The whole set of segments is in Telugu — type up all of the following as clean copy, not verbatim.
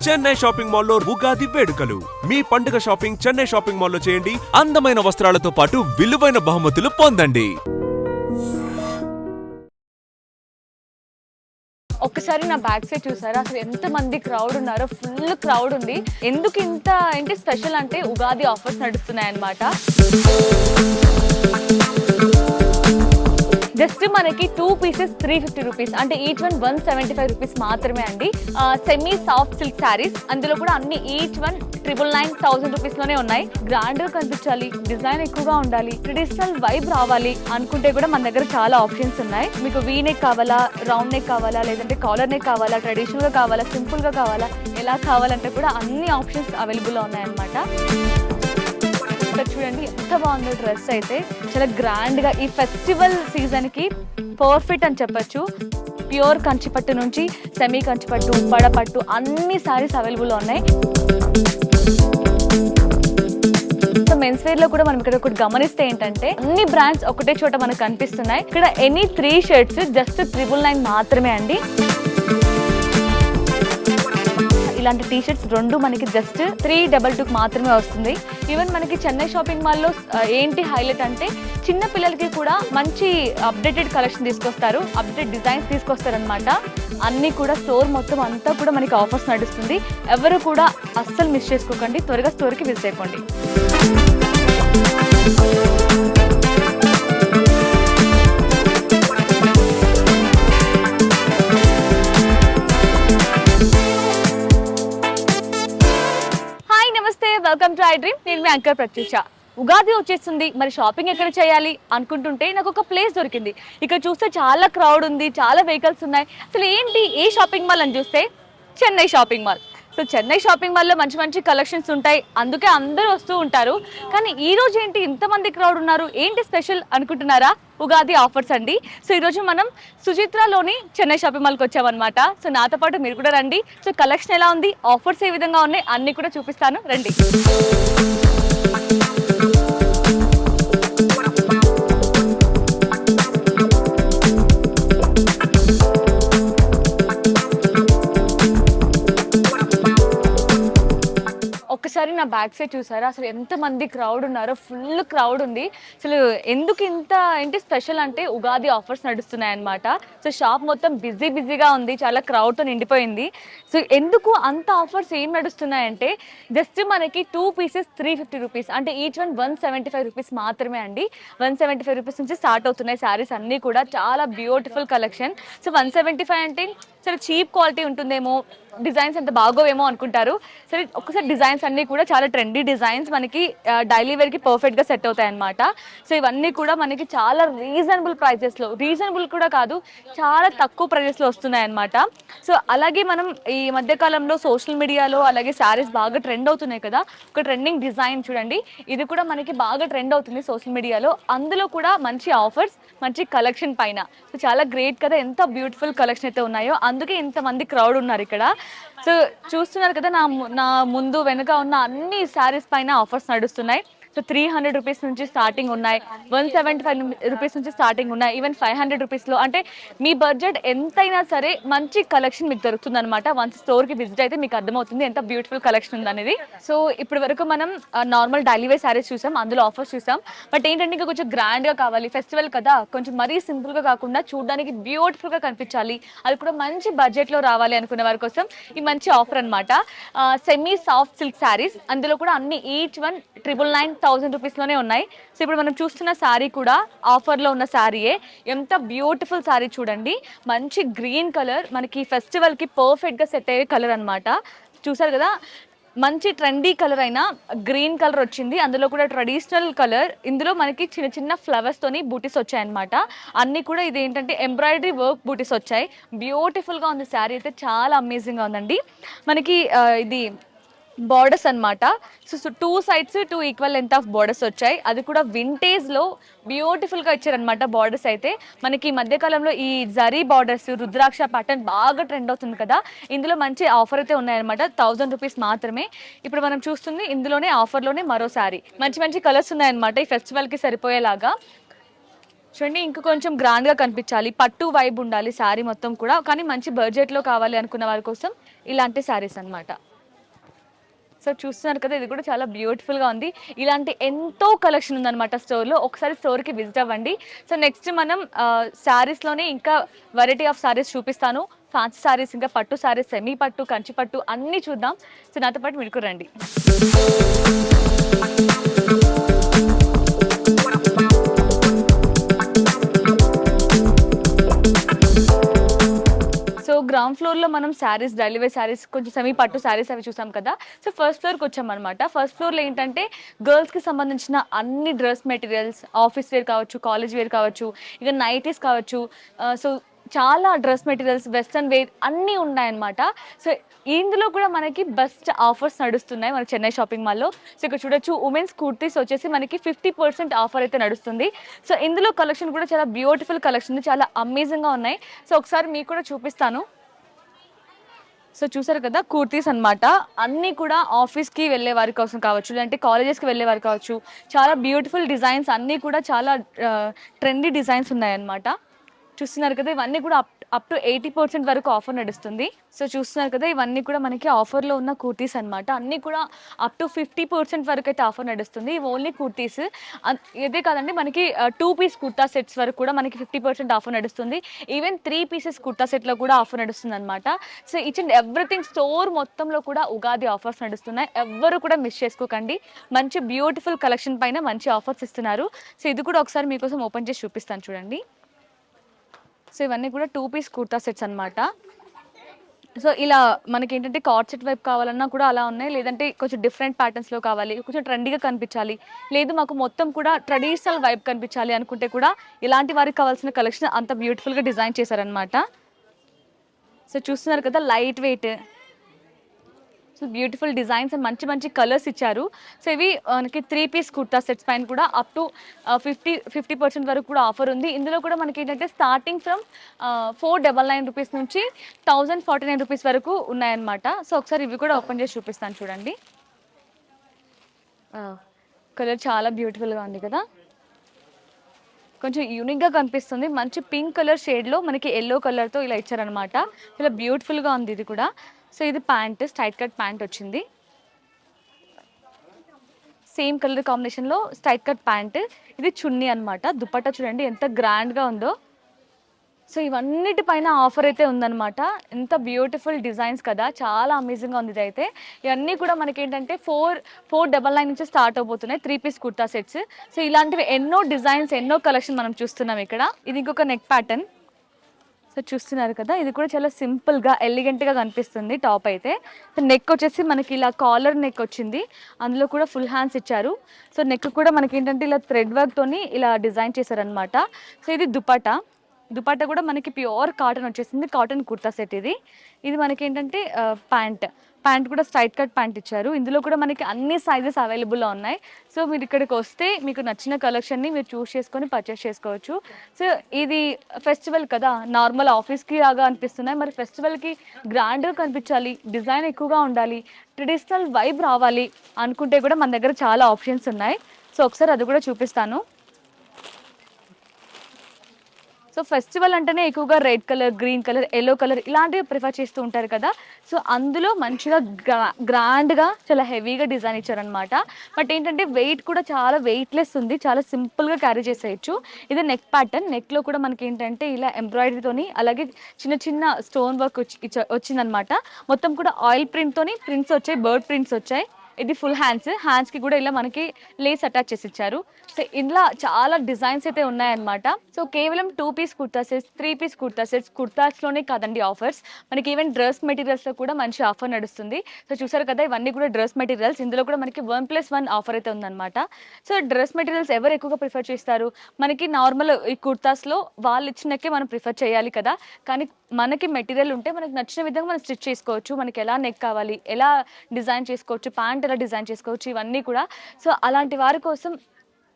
చెన్నై షాపింగ్ మాల్లో ఉగాది వేడుకలు. మీ పండుగ షాపింగ్ చెన్నై షాపింగ్ మాల్లో చేయండి. అందమైన వస్త్రాలతో పాటు విలువైన బహుమతులు పొందండి. ఒక్కసారి నా బ్యాక్ సైడ్ చూసారా, అసలు ఎంత మంది క్రౌడ్ ఉన్నారో. ఫుల్ క్రౌడ్ ఉంది. ఎందుకు ఇంత ఏంటి స్పెషల్ అంటే ఉగాది ఆఫర్స్ నడుస్తున్నాయి అన్నమాట. జస్ట్ మనకి 2 pieces 350 రూపీస్, అంటే ఈచ్ వన్ 175 రూపీస్ మాత్రమే అండి. సెమీ సాఫ్ట్ సిల్క్ శారీస్, అందులో కూడా అన్ని ఈచ్ వన్ 999,000 రూపీస్ లోనే ఉన్నాయి. గ్రాండ్ గా కనిపించాలి, డిజైన్ ఎక్కువగా ఉండాలి, ట్రెడిషనల్ వైబ్ రావాలి అనుకుంటే కూడా మన దగ్గర చాలా ఆప్షన్స్ ఉన్నాయి. మీకు వీ నెక్ కావాలా, రౌండ్ నెక్ కావాలా, లేదంటే కాలర్ నెక్ కావాలా, ట్రెడిషనల్ గా కావాలా, సింపుల్ గా కావాలా, ఎలా కావాలంటే కూడా అన్ని ఆప్షన్స్ అవైలబుల్ గా ఉన్నాయన్నమాట. చూడండి ఎంత బాగుందో డ్రెస్ అయితే. చాలా గ్రాండ్ గా ఈ ఫెస్టివల్ సీజన్ కి పర్ఫెక్ట్ అని చెప్పొచ్చు. ప్యూర్ కంచిపట్టు నుంచి సెమీ కంచిపట్టు, పడపట్టు అన్ని సారీస్ అవైలబుల్ ఉన్నాయి. సో మెన్స్ వేర్ లో కూడా మనం ఇక్కడ ఒకటి గమనిస్తే ఏంటంటే అన్ని బ్రాండ్స్ ఒకటే చోట మనకు కనిపిస్తున్నాయి. ఇక్కడ ఎనీ 3 షర్ట్స్ జస్ట్ 999 మాత్రమే అండి. ఇలాంటి టీ షర్ట్స్ 2 మనకి జస్ట్ 322 మాత్రమే వస్తుంది. ఈవెన్ మనకి చెన్నై షాపింగ్ మాల్లో ఏంటి హైలైట్ అంటే చిన్న పిల్లలకి కూడా మంచి అప్డేటెడ్ కలెక్షన్ తీసుకొస్తారు, అప్డేట్ డిజైన్స్ తీసుకొస్తారు అనమాట. అన్నీ కూడా స్టోర్ మొత్తం అంతా కూడా మనకి ఆఫర్స్ నడుస్తుంది. ఎవరు కూడా అస్సలు మిస్ చేసుకోకండి, త్వరగా స్టోర్కి విజిట్ అయిపోండి. Welcome to I dream. నేను మీ యాంకర్ ప్రత్యూష. ఉగాది వచ్చేస్తుంది, మరి షాపింగ్ ఎక్కడ చేయాలి అనుకుంటుంటే నాకు ఒక ప్లేస్ దొరికింది. ఇక్కడ చూస్తే చాలా క్రౌడ్ ఉంది, చాలా వెహికల్స్ ఉన్నాయి. అసలు ఏంటి ఏ షాపింగ్ మాల్ అని చూస్తే Chennai shopping mall. So Chennai shopping మాల్లో మంచి మంచి కలెక్షన్స్ ఉంటాయి, అందుకే అందరూ వస్తూ ఉంటారు. కానీ ఈ రోజు ఏంటి ఇంతమంది క్రౌడ్ ఉన్నారు, ఏంటి స్పెషల్ అనుకుంటున్నారా? ఉగాది ఆఫర్స్ అండి. సో ఈరోజు మనం సుచిత్రలోని చెన్నై షాపింగ్ మాల్కి వచ్చామన్నమాట. సో నాతో పాటు మీరు కూడా రండి. సో కలెక్షన్ ఎలా ఉంది, ఆఫర్స్ ఏ విధంగా ఉన్నాయి అన్నీ కూడా చూపిస్తాను, రండి. ఒక్కసారి నా బ్యాక్ సైడ్ చూసారా, అసలు ఎంత మంది క్రౌడ్ ఉన్నారో. ఫుల్ క్రౌడ్ ఉంది. అసలు ఎందుకు ఇంత ఏంటి స్పెషల్ అంటే ఉగాది ఆఫర్స్ నడుస్తున్నాయి అన్నమాట. సో షాప్ మొత్తం బిజీగా ఉంది, చాలా క్రౌడ్తో నిండిపోయింది. సో ఎందుకు అంత ఆఫర్స్ ఏం నడుస్తున్నాయంటే జస్ట్ మనకి 2 pieces 350 రూపీస్, అంటే ఈచ్ వన్ 175 రూపీస్ మాత్రమే అండి. 175 రూపీస్ నుంచి స్టార్ట్ అవుతున్నాయి శారీస్ అన్నీ కూడా. చాలా బ్యూటిఫుల్ కలెక్షన్. సో 175 అంటే చాలా చీప్ క్వాలిటీ ఉంటుందేమో, డిజైన్స్ అంత బాగోవేమో అనుకుంటారు. సరే ఒక్కసారి డిజైన్స్ అన్నీ కూడా చాలా ట్రెండీ డిజైన్స్, మనకి డైలీ వేర్కి పర్ఫెక్ట్గా సెట్ అవుతాయి అన్నమాట. సో ఇవన్నీ కూడా మనకి చాలా రీజనబుల్ ప్రైజెస్లో, రీజనబుల్ కూడా కాదు చాలా తక్కువ ప్రైజెస్లో వస్తున్నాయి అన్నమాట. సో అలాగే మనం ఈ మధ్యకాలంలో సోషల్ మీడియాలో అలాగే శారీస్ బాగా ట్రెండ్ అవుతున్నాయి కదా. ఒక ట్రెండింగ్ డిజైన్ చూడండి, ఇది కూడా మనకి బాగా ట్రెండ్ అవుతుంది సోషల్ మీడియాలో. అందులో కూడా మంచి ఆఫర్స్, మంచి కలెక్షన్ పైన. సో చాలా గ్రేట్ కదా, ఎంత బ్యూటిఫుల్ కలెక్షన్ అయితే ఉన్నాయో, అందుకే ఇంతమంది క్రౌడ్ ఉన్నారు ఇక్కడ. సో చూస్తున్నారు కదా, నా ముందు వెనుక ఉన్న అన్ని శారీస్ పైన ఆఫర్స్ నడుస్తున్నాయి. సో 300 రూపీస్ నుంచి స్టార్టింగ్ ఉన్నాయి, 175 రూపీస్ నుంచి స్టార్టింగ్ ఉన్నాయి, ఈవెన్ 500 రూపీస్లో. అంటే మీ బడ్జెట్ ఎంతైనా సరే మంచి కలెక్షన్ మీకు దొరుకుతుంది అనమాట. వన్స్ స్టోర్కి విజిట్ అయితే మీకు అర్థమవుతుంది ఎంత బ్యూటిఫుల్ కలెక్షన్ ఉంది అనేది. సో ఇప్పటి వరకు మనం నార్మల్ డైలీ వేర్ శారీస్ చూసాం, అందులో ఆఫర్స్ చూసాం. బట్ ఏంటంటే ఇంకా కొంచెం గ్రాండ్గా కావాలి, ఫెస్టివల్ కదా, కొంచెం మరీ సింపుల్గా కాకుండా చూడడానికి బ్యూటిఫుల్గా కనిపించాలి, అది కూడా మంచి బడ్జెట్లో రావాలి అనుకునే వారి కోసం ఈ మంచి ఆఫర్ అనమాట. సెమీ సాఫ్ట్ సిల్క్ శారీస్, అందులో కూడా అన్ని ఈచ్ వన్ 999,000 రూపీస్లోనే ఉన్నాయి. సో ఇప్పుడు మనం చూస్తున్న శారీ కూడా ఆఫర్లో ఉన్న శారీయే. ఎంత బ్యూటిఫుల్ శారీ చూడండి, మంచి గ్రీన్ కలర్, మనకి ఫెస్టివల్కి పర్ఫెక్ట్గా సెట్ అయ్యే కలర్ అనమాట. చూసారు కదా, మంచి ట్రెండీ కలర్ అయినా గ్రీన్ కలర్ వచ్చింది, అందులో కూడా ట్రెడిషనల్ కలర్. ఇందులో మనకి చిన్న చిన్న ఫ్లవర్స్తోని బూటీస్ వచ్చాయన్నమాట. అన్నీ కూడా ఇది ఏంటంటే ఎంబ్రాయిడరీ వర్క్ బూటీస్ వచ్చాయి. బ్యూటిఫుల్గా ఉంది శారీ అయితే, చాలా అమేజింగ్గా ఉందండి. మనకి ఇది బార్డర్స్ అనమాట. So 2 sides 2 equal length of borders వచ్చాయి, అది కూడా వింటేజ్లో బ్యూటిఫుల్గా ఇచ్చారనమాట. బార్డర్స్ అయితే మనకి మధ్యకాలంలో ఈ జరీ బార్డర్స్, రుద్రాక్ష ప్యాటర్న్ బాగా ట్రెండ్ అవుతుంది కదా, ఇందులో మంచి ఆఫర్ అయితే ఉన్నాయన్నమాట. 1000 రూపీస్ మాత్రమే. ఇప్పుడు మనం చూస్తుంది ఇందులోనే ఆఫర్లోనే మరో శారీ, మంచి మంచి కలర్స్ ఉన్నాయన్నమాట ఈ ఫెస్టివల్కి సరిపోయేలాగా. చూడండి, ఇంకా కొంచెం గ్రాండ్గా కనిపించాలి, పట్టు వైబ్ ఉండాలి శారీ మొత్తం కూడా, కానీ మంచి బడ్జెట్లో కావాలి అనుకున్న వారి కోసం ఇలాంటి శారీస్ అనమాట. సో చూస్తున్నారు కదా, ఇది కూడా చాలా బ్యూటిఫుల్గా ఉంది. ఇలాంటి ఎంతో కలెక్షన్ ఉందన్నమాట స్టోర్లో. ఒకసారి స్టోర్కి విజిట్ అవ్వండి. సో నెక్స్ట్ మనం శారీస్లోనే ఇంకా వెరైటీ ఆఫ్ శారీస్ చూపిస్తాను. ఫ్యాన్సీ శారీస్, ఇంకా పట్టు శారీస్, సెమీ పట్టు, కంచి పట్టు అన్నీ చూద్దాం. సో నాతో పాటు మీరు కూడా రండి. సో గ్రౌండ్ ఫ్లోర్లో మనం శారీస్, డైలీ వేర్ శారీస్, కొంచెం సెమీ పట్టు శారీస్ అవి చూసాం కదా. సో ఫస్ట్ ఫ్లోర్కి వచ్చామన్నమాట. ఫస్ట్ ఫ్లోర్లో ఏంటంటే గర్ల్స్కి సంబంధించిన అన్ని డ్రెస్ మెటీరియల్స్, ఆఫీస్ వేర్ కావచ్చు, కాలేజ్ వేర్ కావచ్చు, ఇక నైటీస్ కావచ్చు, సో చాలా డ్రెస్ మెటీరియల్స్, వెస్ట్రన్ వేర్ అన్నీ ఉన్నాయన్నమాట. సో ఇందులో కూడా మనకి బెస్ట్ ఆఫర్స్ నడుస్తున్నాయి మన చెన్నై షాపింగ్ మాల్లో. సో ఇక్కడ చూడొచ్చు, ఉమెన్స్ కుర్తీస్ వచ్చేసి మనకి 50% ఆఫర్ అయితే నడుస్తుంది. సో ఇందులో కలెక్షన్ కూడా చాలా బ్యూటిఫుల్ కలెక్షన్, చాలా అమేజింగ్గా ఉన్నాయి. సో ఒకసారి మీకు కూడా చూపిస్తాను. సో చూసారు కదా, కుర్తీస్ అన్నమాట. అన్నీ కూడా ఆఫీస్కి వెళ్ళే వారి కోసం కావచ్చు, లేదంటే కాలేజెస్కి వెళ్ళే వారి కావచ్చు, చాలా బ్యూటిఫుల్ డిజైన్స్, అన్నీ కూడా చాలా ట్రెండీ డిజైన్స్ ఉన్నాయన్నమాట. చూస్తున్నారు కదా, ఇవన్నీ కూడా అప్ టు 80% వరకు ఆఫర్ నడుస్తుంది. సో చూస్తున్నారు కదా, ఇవన్నీ కూడా మనకి ఆఫర్లో ఉన్న కుర్తీస్ అనమాట. అన్నీ కూడా అప్ టు 50% వరకు అయితే ఆఫర్ నడుస్తుంది. ఇవి ఓన్లీ కుర్తీస్. ఇదే కాదండి, మనకి 2 పీస్ కుర్తా సెట్స్ వరకు కూడా మనకి 50% ఆఫర్ నడుస్తుంది. ఈవెన్ 3 పీసెస్ కుర్తా సెట్లో కూడా ఆఫర్ నడుస్తుంది అనమాట. So each and everything store మొత్తంలో కూడా ఉగాది ఆఫర్స్ నడుస్తున్నాయి. ఎవ్వరు కూడా మిస్ చేసుకోకండి. మంచి బ్యూటిఫుల్ కలెక్షన్ పైన మంచి ఆఫర్స్ ఇస్తున్నారు. సో ఇది కూడా ఒకసారి మీకోసం ఓపెన్ చేసి చూపిస్తాను చూడండి. సో ఇవన్నీ కూడా 2 పీస్ కుర్తా సెట్స్ అనమాట. సో ఇలా మనకి ఏంటంటే కార్డ్ సెట్ వైపు కావాలన్నా కూడా అలా ఉన్నాయి, లేదంటే కొంచెం డిఫరెంట్ ప్యాటర్న్స్లో కావాలి, కొంచెం ట్రెండీగా కనిపించాలి, లేదు మాకు మొత్తం కూడా ట్రెడిషనల్ వైబ్ కనిపించాలి అనుకుంటే కూడా ఇలాంటి వారికి కావాల్సిన కలెక్షన్ అంత బ్యూటిఫుల్గా డిజైన్ చేశారనమాట. సో చూస్తున్నారు కదా, light weight, so beautiful designs and మంచి మంచి కలర్స్ ఇచ్చారు. సో ఇవి మనకి 3 పీస్ కుర్తా సెట్స్ పైన కూడా అప్ టు 50% వరకు కూడా ఆఫర్ ఉంది. ఇందులో కూడా మనకి ఏంటంటే స్టార్టింగ్ ఫ్రమ్ 499 రూపీస్ నుంచి 1049 రూపీస్ వరకు ఉన్నాయన్నమాట. సో ఒకసారి ఇవి కూడా ఓపెన్ చేసి చూపిస్తాను చూడండి. కలర్ చాలా బ్యూటిఫుల్గా ఉంది కదా, కొంచెం యూనిక్గా కనిపిస్తుంది. మంచి పింక్ కలర్ షేడ్లో మనకి ఎల్లో కలర్తో ఇలా ఇచ్చారనమాట. ఇలా బ్యూటిఫుల్గా ఉంది ఇది కూడా. సో ఇది ప్యాంట్, స్ట్రైట్ కట్ ప్యాంట్ వచ్చింది. సేమ్ కలర్ కాంబినేషన్లో స్ట్రైట్ కట్ ప్యాంట్. ఇది చున్నీ అనమాట. దుపట్టా చూడండి ఎంత గ్రాండ్గా ఉందో. సో ఇవన్నిటిపైన ఆఫర్ అయితే ఉందన్నమాట. ఎంత బ్యూటిఫుల్ డిజైన్స్ కదా, చాలా అమేజింగ్గా ఉంది ఇది అయితే. ఇవన్నీ కూడా మనకి ఏంటంటే 499 నుంచి స్టార్ట్ అవబోతున్నాయి 3 పీస్ కుర్తా సెట్స్. సో ఇలాంటివి ఎన్నో డిజైన్స్, ఎన్నో కలెక్షన్ మనం చూస్తున్నాం ఇక్కడ. ఇది ఇంకొక నెక్ ప్యాటర్న్. సో చూస్తున్నారు కదా, ఇది కూడా చాలా సింపుల్గా ఎలిగెంట్గా కనిపిస్తుంది టాప్ అయితే. నెక్ వచ్చేసి మనకి ఇలా కాలర్ నెక్ వచ్చింది, అందులో కూడా ఫుల్ హ్యాండ్స్ ఇచ్చారు. సో నెక్ కూడా మనకి ఏంటంటే ఇలా థ్రెడ్ వర్క్తోని ఇలా డిజైన్ చేశారనమాట. సో ఇది దుపట్టా. దుపట్టా కూడా మనకి ప్యూర్ కాటన్ వచ్చేసింది, కాటన్ కుర్తా సెట్ ఇది. ఇది మనకి ఏంటంటే ప్యాంట్ కూడా స్ట్రైట్ కట్ ప్యాంట్ ఇచ్చారు. ఇందులో కూడా మనకి అన్ని సైజెస్ అవైలబుల్లో ఉన్నాయి. సో మీరు ఇక్కడికి వస్తే మీకు నచ్చిన కలెక్షన్ని మీరు చూస్ చేసుకొని పర్చేస్ చేసుకోవచ్చు. సో ఇది ఫెస్టివల్ కదా, నార్మల్ ఆఫీస్కి లాగా అనిపిస్తున్నాయి, మరి ఫెస్టివల్కి గ్రాండ్గా కనిపించాలి, డిజైన్ ఎక్కువగా ఉండాలి, ట్రెడిషనల్ వైబ్ రావాలి అనుకుంటే కూడా మన దగ్గర చాలా ఆప్షన్స్ ఉన్నాయి. సో ఒకసారి అది కూడా చూపిస్తాను. సో ఫెస్టివల్ అంటేనే ఎక్కువగా red colour, green colour, yellow colour ఇలాంటివి ప్రిఫర్ చేస్తూ ఉంటారు కదా. సో అందులో మంచిగా గ్రాండ్గా చాలా హెవీగా డిజైన్ ఇచ్చారనమాట. బట్ ఏంటంటే వెయిట్ కూడా చాలా వెయిట్లెస్ ఉంది, చాలా సింపుల్గా క్యారీ చేసేయచ్చు. ఇది నెక్ ప్యాటర్న్. నెక్లో కూడా మనకి ఏంటంటే ఇలా ఎంబ్రాయిడరీతోని, అలాగే చిన్న చిన్న స్టోన్ వర్క్ వచ్చిందనమాట. మొత్తం కూడా ఆయిల్ ప్రింట్తోని ప్రింట్స్ వచ్చాయి, బర్డ్ ప్రింట్స్ వచ్చాయి. ఇది ఫుల్ హ్యాండ్స్కి కూడా ఇలా మనకి లేస్ అటాచ్ చేసి ఇచ్చారు. సో ఇలా చాలా డిజైన్స్ అయితే ఉన్నాయన్నమాట. సో కేవలం 2 piece kurta sets, 3 piece kurta sets, కుర్తాస్లోనే కాదండి ఆఫర్స్, మనకి ఈవెన్ డ్రెస్ మెటీరియల్స్లో కూడా మంచి ఆఫర్ నడుస్తుంది. సో చూసారు కదా, ఇవన్నీ కూడా డ్రెస్ మెటీరియల్స్. ఇందులో కూడా మనకి 1+1 ఆఫర్ అయితే ఉందన్నమాట. సో డ్రెస్ మెటీరియల్స్ ఎవరు ఎక్కువగా ప్రిఫర్ చేస్తారు? మనకి నార్మల్ ఈ కుర్తాస్లో వాళ్ళు ఇచ్చినకే మనం ప్రిఫర్ చేయాలి కదా, కానీ మనకి మెటీరియల్ ఉంటే మనకి నచ్చిన విధంగా మనం స్టిచ్ చేసుకోవచ్చు. మనకి ఎలా నెక్ కావాలి, ఎలా డిజైన్ చేసుకోవచ్చు, ప్యాంట్ ఎలా డిజైన్ చేసుకోవచ్చు, ఇవన్నీ కూడా. సో అలాంటి వారి కోసం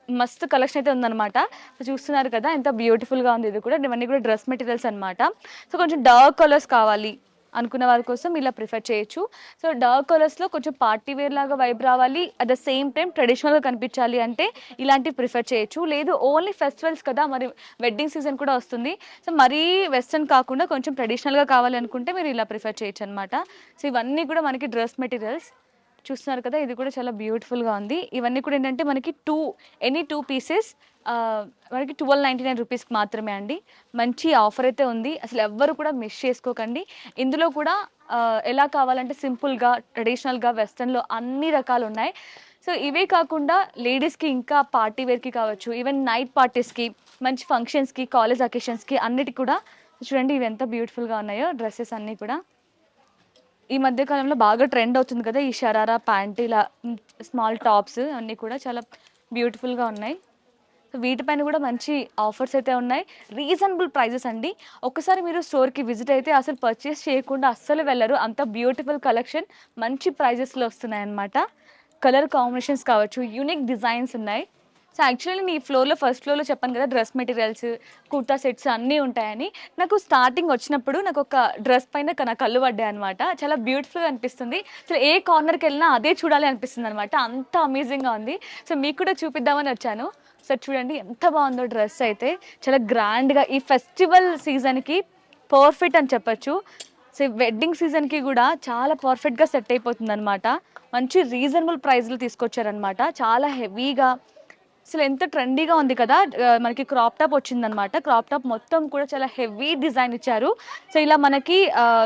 మస్తు కలెక్షన్ అయితే ఉందన్నమాట. సో చూస్తున్నారు కదా ఎంత బ్యూటిఫుల్గా ఉంది ఇది కూడా. ఇవన్నీ కూడా డ్రెస్ మెటీరియల్స్ అనమాట. సో కొంచెం డార్క్ కలర్స్ కావాలి అనుకున్న వారి కోసం ఇలా ప్రిఫర్ చేయొచ్చు. సో డార్క్ కలర్స్లో కొంచెం పార్టీ వేర్ లాగా వైబ్ రావాలి, అట్ ద సేమ్ టైం ట్రెడిషనల్గా కనిపించాలి అంటే ఇలాంటివి ప్రిఫర్ చేయొచ్చు. లేదు ఓన్లీ ఫెస్టివల్స్ కదా, మరి వెడ్డింగ్ సీజన్ కూడా వస్తుంది, సో మరీ వెస్ట్రన్ కాకుండా కొంచెం ట్రెడిషనల్గా కావాలి అనుకుంటే మీరు ఇలా ప్రిఫర్ చేయొచ్చు అనమాట. సో ఇవన్నీ కూడా మనకి డ్రెస్ మెటీరియల్స్. చూస్తున్నారు కదా, ఇది కూడా చాలా బ్యూటిఫుల్గా ఉంది. ఇవన్నీ కూడా ఏంటంటే మనకి ఎనీ టూ పీసెస్ మనకి 1299 రూపీస్కి మాత్రమే అండి. మంచి ఆఫర్ అయితే ఉంది, అసలు ఎవ్వరు కూడా మిస్ చేసుకోకండి. ఇందులో కూడా ఎలా కావాలంటే సింపుల్గా, ట్రెడిషనల్గా, వెస్ట్రన్లో అన్ని రకాలు ఉన్నాయి. సో ఇవే కాకుండా లేడీస్కి ఇంకా పార్టీ వేర్కి కావచ్చు, ఈవెన్ నైట్ పార్టీస్కి, మంచి ఫంక్షన్స్కి, కాలేజ్ అకేషన్స్కి అన్నిటికి కూడా చూడండి ఇవి ఎంత బ్యూటిఫుల్గా ఉన్నాయో డ్రెస్సెస్ అన్నీ కూడా. ఈ మధ్య కాలంలో బాగా ట్రెండ్ అవుతుంది కదా ఈ షరారా ప్యాంట్, ఇలా స్మాల్ టాప్స్ అన్నీ కూడా చాలా బ్యూటిఫుల్గా ఉన్నాయి. సో వీటిపైన కూడా మంచి ఆఫర్స్ అయితే ఉన్నాయి, రీజనబుల్ ప్రైజెస్ అండి. ఒకసారి మీరు స్టోర్కి విజిట్ అయితే అసలు పర్చేస్ చేయకుండా అస్సలు వెళ్ళరు, అంత బ్యూటిఫుల్ కలెక్షన్ మంచి ప్రైజెస్లో వస్తున్నాయి అన్నమాట. కలర్ కాంబినేషన్స్ కావచ్చు, యూనిక్ డిజైన్స్ ఉన్నాయి. సో యాక్చువల్లీ నీ ఫ్లోర్లో ఫస్ట్ ఫ్లోర్లో చెప్పాను కదా డ్రెస్ మెటీరియల్స్, కుర్తా సెట్స్ అన్నీ ఉంటాయని. నాకు స్టార్టింగ్ వచ్చినప్పుడు నాకు ఒక డ్రెస్ పైన నా కళ్ళు పడ్డాయి అనమాట. చాలా బ్యూటిఫుల్గా అనిపిస్తుంది, అసలు ఏ కార్నర్కి వెళ్ళినా అదే చూడాలి అనిపిస్తుంది అనమాట, అంత అమేజింగ్గా ఉంది. సో మీకు కూడా చూపిద్దామని వచ్చాను. సో చూడండి ఎంత బాగుందో డ్రెస్ అయితే, చాలా గ్రాండ్గా ఈ ఫెస్టివల్ సీజన్కి పర్ఫెక్ట్ అని చెప్పచ్చు. సో వెడ్డింగ్ సీజన్కి కూడా చాలా పర్ఫెక్ట్గా సెట్ అయిపోతుంది అనమాట. మంచి రీజనబుల్ ప్రైస్లో తీసుకొచ్చారనమాట, చాలా హెవీగా, అసలు ఎంత ట్రెండీగా ఉంది కదా. మనకి క్రాప్ టాప్ వచ్చిందనమాట, క్రాప్ టాప్ మొత్తం కూడా చాలా హెవీ డిజైన్ ఇచ్చారు. సో ఇలా మనకి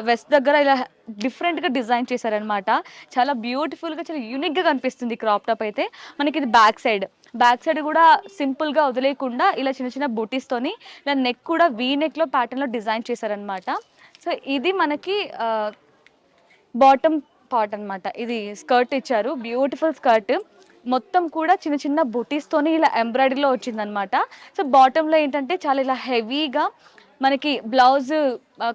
వెస్ట్ దగ్గర ఇలా డిఫరెంట్గా డిజైన్ చేశారనమాట, చాలా బ్యూటిఫుల్గా, చాలా యూనిక్గా కనిపిస్తుంది క్రాప్ టాప్ అయితే. మనకి ఇది బ్యాక్ సైడ్ కూడా సింపుల్గా వదిలేయకుండా ఇలా చిన్న చిన్న బూటీస్తోని ఇలా నెక్ కూడా వీ నెక్లో ప్యాటర్న్లో డిజైన్ చేశారనమాట. సో ఇది మనకి బాటమ్ పార్ట్ అనమాట, ఇది స్కర్ట్ ఇచ్చారు, బ్యూటిఫుల్ స్కర్ట్, మొత్తం కూడా చిన్న చిన్న బుటీస్తోని ఇలా ఎంబ్రాయిడరీలో వచ్చిందనమాట. సో బాటంలో ఏంటంటే చాలా ఇలా హెవీగా మనకి బ్లౌజ్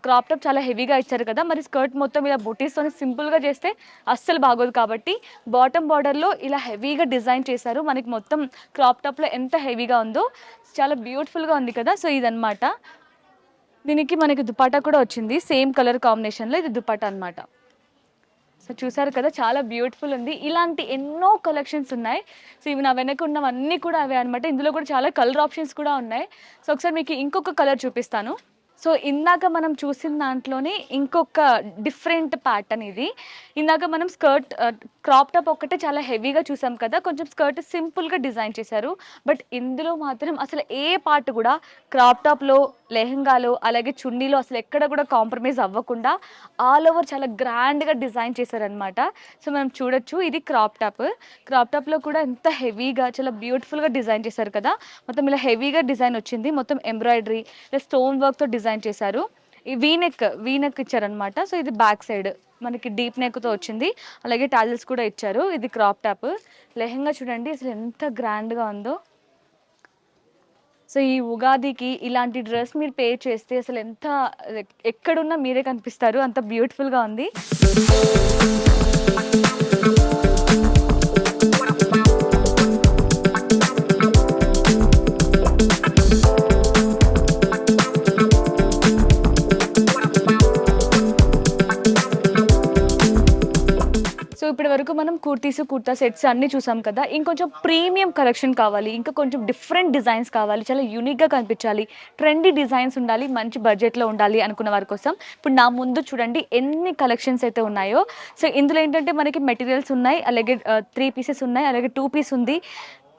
క్రాప్ టాప్ చాలా హెవీగా ఇచ్చారు కదా, మరి స్కర్ట్ మొత్తం ఇలా బుటీస్తోని సింపుల్గా చేస్తే అస్సలు బాగోదు, కాబట్టి బాటమ్ బార్డర్లో ఇలా హెవీగా డిజైన్ చేశారు. మనకి మొత్తం క్రాప్ టాప్లో ఎంత హెవీగా ఉందో చాలా బ్యూటిఫుల్గా ఉంది కదా. సో ఇదనమాట, దీనికి మనకి దుపట్టా కూడా వచ్చింది సేమ్ కలర్ కాంబినేషన్లో, ఇది దుపట్టా అనమాట. సో చూసారు కదా చాలా బ్యూటిఫుల్ ఉంది, ఇలాంటి ఎన్నో కలెక్షన్స్ ఉన్నాయి. సో ఇవి నా వెనక ఉన్నవన్నీ కూడా అవే అనమాట. ఇందులో కూడా చాలా కలర్ ఆప్షన్స్ కూడా ఉన్నాయి. సో ఒకసారి మీకు ఇంకొక కలర్ చూపిస్తాను. సో ఇందాక మనం చూసిన దాంట్లోనే ఇంకొక డిఫరెంట్ ప్యాటర్న్ ఇది. ఇందాక మనం స్కర్ట్ క్రాప్ టాప్ ఒక్కటే చాలా హెవీగా చూసాం కదా, కొంచెం స్కర్ట్ సింపుల్గా డిజైన్ చేశారు. బట్ ఇందులో మాత్రం అసలు ఏ పార్ట్ కూడా క్రాప్ టాప్లో, లెహంగాలో, అలాగే చున్నీలో అసలు ఎక్కడ కూడా కాంప్రమైజ్ అవ్వకుండా ఆల్ ఓవర్ చాలా గ్రాండ్గా డిజైన్ చేశారనమాట. సో మనం చూడొచ్చు ఇది క్రాప్ టాప్లో కూడా ఎంత హెవీగా చాలా బ్యూటిఫుల్గా డిజైన్ చేశారు కదా. మొత్తం ఇలా హెవీగా డిజైన్ వచ్చింది, మొత్తం ఎంబ్రాయిడరీ ఇలా స్టోన్ వర్క్తో డిజైన్ చేశారు. ఈ వీనెక్ ఇచ్చారనమాట. సో ఇది బ్యాక్ సైడ్ మనకి డీప్ నెక్తో వచ్చింది, అలాగే టాజల్స్ కూడా ఇచ్చారు. ఇది క్రాప్ టాప్. లెహంగా చూడండి అసలు ఎంత గ్రాండ్గా ఉందో. సో ఈ ఉగాదికి ఇలాంటి డ్రెస్ మీరు పే చేస్తే అసలు ఎంత ఎక్కడున్నా మీరే కనిపిస్తారు, అంత బ్యూటిఫుల్గా ఉంది. ఇప్పటి వరకు మనం కుర్తా సెట్స్ అన్నీ చూసాం కదా. ఇంకొంచెం ప్రీమియం కలెక్షన్ కావాలి, ఇంకా కొంచెం డిఫరెంట్ డిజైన్స్ కావాలి, చాలా యూనిక్గా కనిపించాలి, ట్రెండీ డిజైన్స్ ఉండాలి, మంచి బడ్జెట్లో ఉండాలి అనుకున్న వారి కోసం ఇప్పుడు నా ముందు చూడండి ఎన్ని కలెక్షన్స్ అయితే ఉన్నాయో. సో ఇందులో ఏంటంటే మనకి మెటీరియల్స్ ఉన్నాయి, అలాగే 3 పీసెస్ ఉన్నాయి, అలాగే 2 పీస్ ఉంది,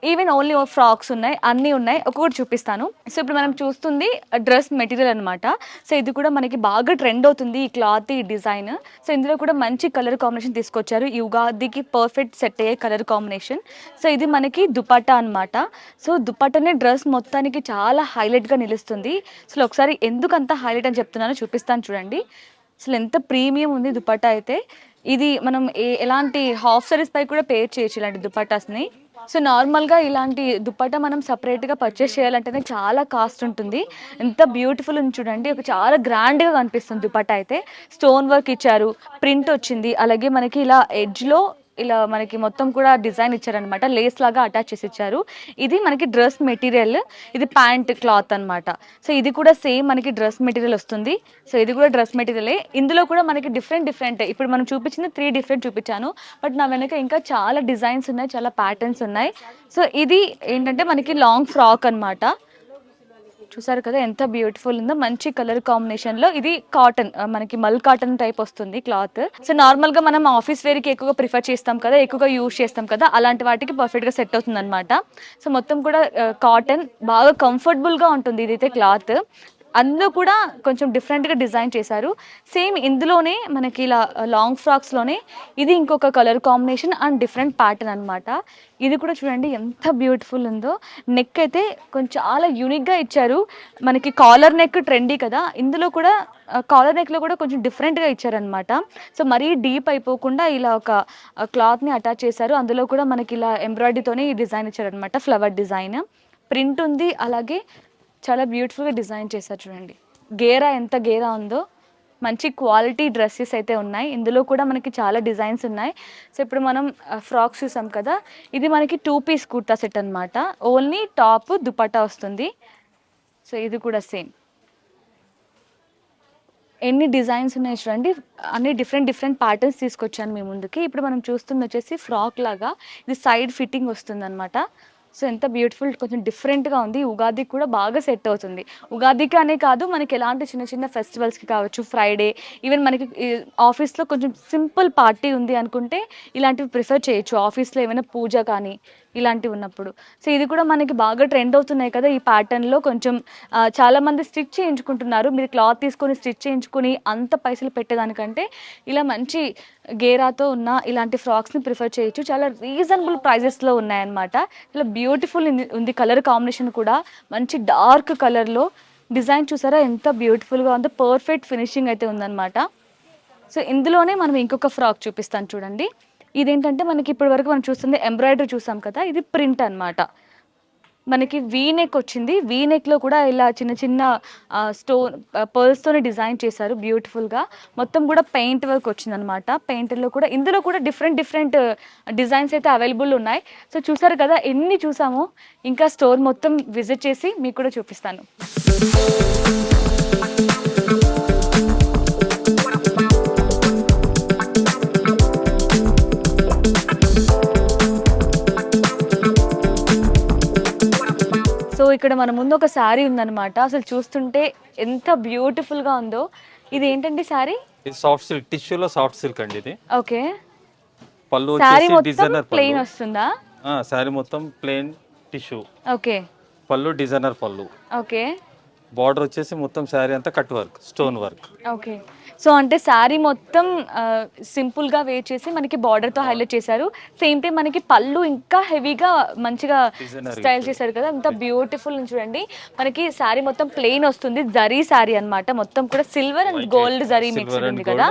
ఈవెన్ ఓన్లీ ఫ్రాక్స్ ఉన్నాయి, అన్నీ ఉన్నాయి. ఒక్కొక్కటి చూపిస్తాను. సో ఇప్పుడు మనం చూస్తుంది డ్రెస్ మెటీరియల్ అనమాట. సో ఇది కూడా మనకి బాగా ట్రెండ్ అవుతుంది ఈ క్లాత్, ఈ డిజైన్. సో ఇందులో కూడా మంచి కలర్ కాంబినేషన్ తీసుకొచ్చారు, ఈ ఉగాదికి పర్ఫెక్ట్ సెట్ అయ్యే కలర్ కాంబినేషన్. సో ఇది మనకి దుపట్టా అనమాట. సో దుపట్టానే డ్రెస్ మొత్తానికి చాలా హైలైట్గా నిలుస్తుంది. అసలు ఒకసారి ఎందుకు అంత హైలైట్ అని చెప్తున్నానో చూపిస్తాను చూడండి. అసలు ఎంత ప్రీమియం ఉంది దుపట్టా అయితే. ఇది మనం ఎలాంటి హాఫ్ సారీస్ పై కూడా పేర్ చేయొచ్చు ఇలాంటి దుపట్టాస్ని. సో నార్మల్గా ఇలాంటి దుపట్టా మనం సపరేట్గా పర్చేస్ చేయాలంటేనే చాలా కాస్ట్ ఉంటుంది. ఎంత బ్యూటిఫుల్ ఉంది చూడండి, ఒక చాలా గ్రాండ్గా కనిపిస్తుంది దుపట్టా అయితే. స్టోన్ వర్క్ ఇచ్చారు, ప్రింట్ వచ్చింది, అలాగే మనకి ఇలా ఎడ్జ్లో ఇలా మనకి మొత్తం కూడా డిజైన్ ఇచ్చారనమాట, లేస్ లాగా అటాచ్ చేసి ఇచ్చారు. ఇది మనకి డ్రెస్ మెటీరియల్, ఇది ప్యాంట్ క్లాత్ అనమాట. సో ఇది కూడా సేమ్ మనకి డ్రెస్ మెటీరియల్ వస్తుంది. సో ఇది కూడా డ్రెస్ మెటీరియలే. ఇందులో కూడా మనకి డిఫరెంట్ ఇప్పుడు మనం చూపించింది 3 డిఫరెంట్ చూపించాను, బట్ నా వెనక ఇంకా చాలా డిజైన్స్ ఉన్నాయి, చాలా ప్యాటర్న్స్ ఉన్నాయి. సో ఇది ఏంటంటే మనకి లాంగ్ ఫ్రాక్ అనమాట. చూసారు కదా ఎంత బ్యూటిఫుల్ ఉందో, మంచి కలర్ కాంబినేషన్ లో. ఇది కాటన్, మనకి మల్ కాటన్ టైప్ వస్తుంది క్లాత్. సో నార్మల్ గా మనం ఆఫీస్ వేర్ కి ఎక్కువగా ప్రిఫర్ చేస్తాం కదా, ఎక్కువగా యూజ్ చేస్తాం కదా, అలాంటి వాటికి పర్ఫెక్ట్ గా సెట్ అవుతుంది అనమాట. సో మొత్తం కూడా కాటన్, బాగా కంఫర్టబుల్ గా ఉంటుంది ఇదైతే క్లాత్. అందులో కూడా కొంచెం డిఫరెంట్గా డిజైన్ చేశారు. సేమ్ ఇందులోనే మనకి ఇలా లాంగ్ ఫ్రాక్స్లోనే ఇది ఇంకొక colour combination and different pattern అనమాట. ఇది కూడా చూడండి ఎంత బ్యూటిఫుల్ ఉందో. నెక్ అయితే కొంచెం చాలా యూనిక్గా ఇచ్చారు. మనకి కాలర్ నెక్ ట్రెండీ కదా, ఇందులో కూడా కాలర్ నెక్లో కూడా కొంచెం డిఫరెంట్గా ఇచ్చారనమాట. సో మరీ డీప్ అయిపోకుండా ఇలా ఒక క్లాత్ని అటాచ్ చేశారు. అందులో కూడా మనకి ఇలా ఎంబ్రాయిడరీతోనే ఈ డిజైన్ ఇచ్చారనమాట, ఫ్లవర్ డిజైన్ ప్రింట్ ఉంది. అలాగే చాలా బ్యూటిఫుల్గా డిజైన్ చేశారు చూడండి. గేరా ఎంత గేరా ఉందో, మంచి క్వాలిటీ డ్రెస్సెస్ అయితే ఉన్నాయి. ఇందులో కూడా మనకి చాలా డిజైన్స్ ఉన్నాయి. సో ఇప్పుడు మనం ఫ్రాక్స్ చూసాం కదా, ఇది మనకి 2 పీస్ కుర్తా సెట్ అనమాట. ఓన్లీ టాప్ దుపట్టా వస్తుంది. సో ఇది కూడా సేమ్. ఎన్ని డిజైన్స్ ఉన్నాయి చూడండి, అన్ని డిఫరెంట్ ప్యాటర్న్స్ తీసుకొచ్చాను మీ ముందుకి. ఇప్పుడు మనం చూస్తుంది వచ్చేసి ఫ్రాక్ లాగా, ఇది సైడ్ ఫిట్టింగ్ వస్తుంది అనమాట. సో ఎంత బ్యూటిఫుల్, కొంచెం డిఫరెంట్గా ఉంది. ఉగాదికి కూడా బాగా సెట్ అవుతుంది. ఉగాదికి అనే కాదు, మనకి ఎలాంటి చిన్న చిన్న ఫెస్టివల్స్కి కావచ్చు, ఫ్రైడే, ఈవెన్ మనకి ఆఫీస్లో కొంచెం సింపుల్ పార్టీ ఉంది అనుకుంటే ఇలాంటివి ప్రిఫర్ చేయొచ్చు. ఆఫీస్లో ఏమైనా పూజ కానీ ఇలాంటివి ఉన్నప్పుడు. సో ఇది కూడా మనకి బాగా ట్రెండ్ అవుతున్నాయి కదా ఈ ప్యాటర్న్లో. కొంచెం చాలామంది స్టిచ్ చేయించుకుంటున్నారు. మీరు క్లాత్ తీసుకొని స్టిచ్ చేయించుకుని అంత పైసలు పెట్టేదానికంటే ఇలా మంచి గేరాతో ఉన్న ఇలాంటి ఫ్రాక్స్ని ప్రిఫర్ చేయొచ్చు. చాలా రీజనబుల్ ప్రైజెస్లో ఉన్నాయన్నమాట. చాలా బ్యూటిఫుల్ ఉంది. కలర్ కాంబినేషన్ కూడా మంచి డార్క్ కలర్లో. డిజైన్ చూసారా ఎంత బ్యూటిఫుల్గా ఉందో, పర్ఫెక్ట్ ఫినిషింగ్ అయితే ఉందన్నమాట. సో ఇందులోనే మనం ఇంకొక ఫ్రాక్ చూపిస్తాను చూడండి. ఇదేంటంటే మనకి ఇప్పటి వరకు మనం చూస్తుంది ఎంబ్రాయిడరీ చూసాం కదా, ఇది ప్రింట్ అనమాట. మనకి వీ నెక్ వచ్చింది. వీ నెక్లో కూడా ఇలా చిన్న చిన్న స్టోన్ పర్ల్స్తోనే డిజైన్ చేశారు బ్యూటిఫుల్గా. మొత్తం కూడా పెయింట్ వర్క్ వచ్చిందనమాట. పెయింట్లో కూడా ఇందులో కూడా డిఫరెంట్ డిజైన్స్ అయితే అవైలబుల్ ఉన్నాయి. సో చూసారు కదా ఎన్ని చూసామో, ఇంకా స్టోర్ మొత్తం విజిట్ చేసి మీకు కూడా చూపిస్తాను. సో ఇక్కడ మన ముందు ఒక శారీ ఉందన్నమాట. అసలు చూస్తుంటే ఎంత బ్యూటిఫుల్ గా ఉందో. ఇది ఏంటండి శారీ? ఇది సాఫ్ట్ సిల్క్, టిష్యూలో సాఫ్ట్ సిల్క్ అండి ఇది. ఓకే. పళ్ళు శారీ వచ్చేసి మొత్తం డిజైనర్ ప్లెయిన్ వస్తుందా? శారీ మొత్తం ప్లెయిన్ టిష్యూ. ఓకే. పళ్ళు డిజైనర్ పళ్ళు. ఓకే. బార్డర్ వచ్చేసి మొత్తం శారీ అంతా cut work, stone work. Okay. So అంటే శారీ మొత్తం సింపుల్గా వేర్ చేసి మనకి బార్డర్తో హైలైట్ చేశారు. సేమ్ టైం మనకి పళ్ళు ఇంకా హెవీగా మంచిగా స్టైల్ చేశారు కదా, ఎంత బ్యూటిఫుల్ చూడండి. మనకి శారీ మొత్తం ప్లెయిన్ వస్తుంది, జరీ శారీ అన్నమాట. మొత్తం కూడా silver and gold zari mix ఉంది కదా,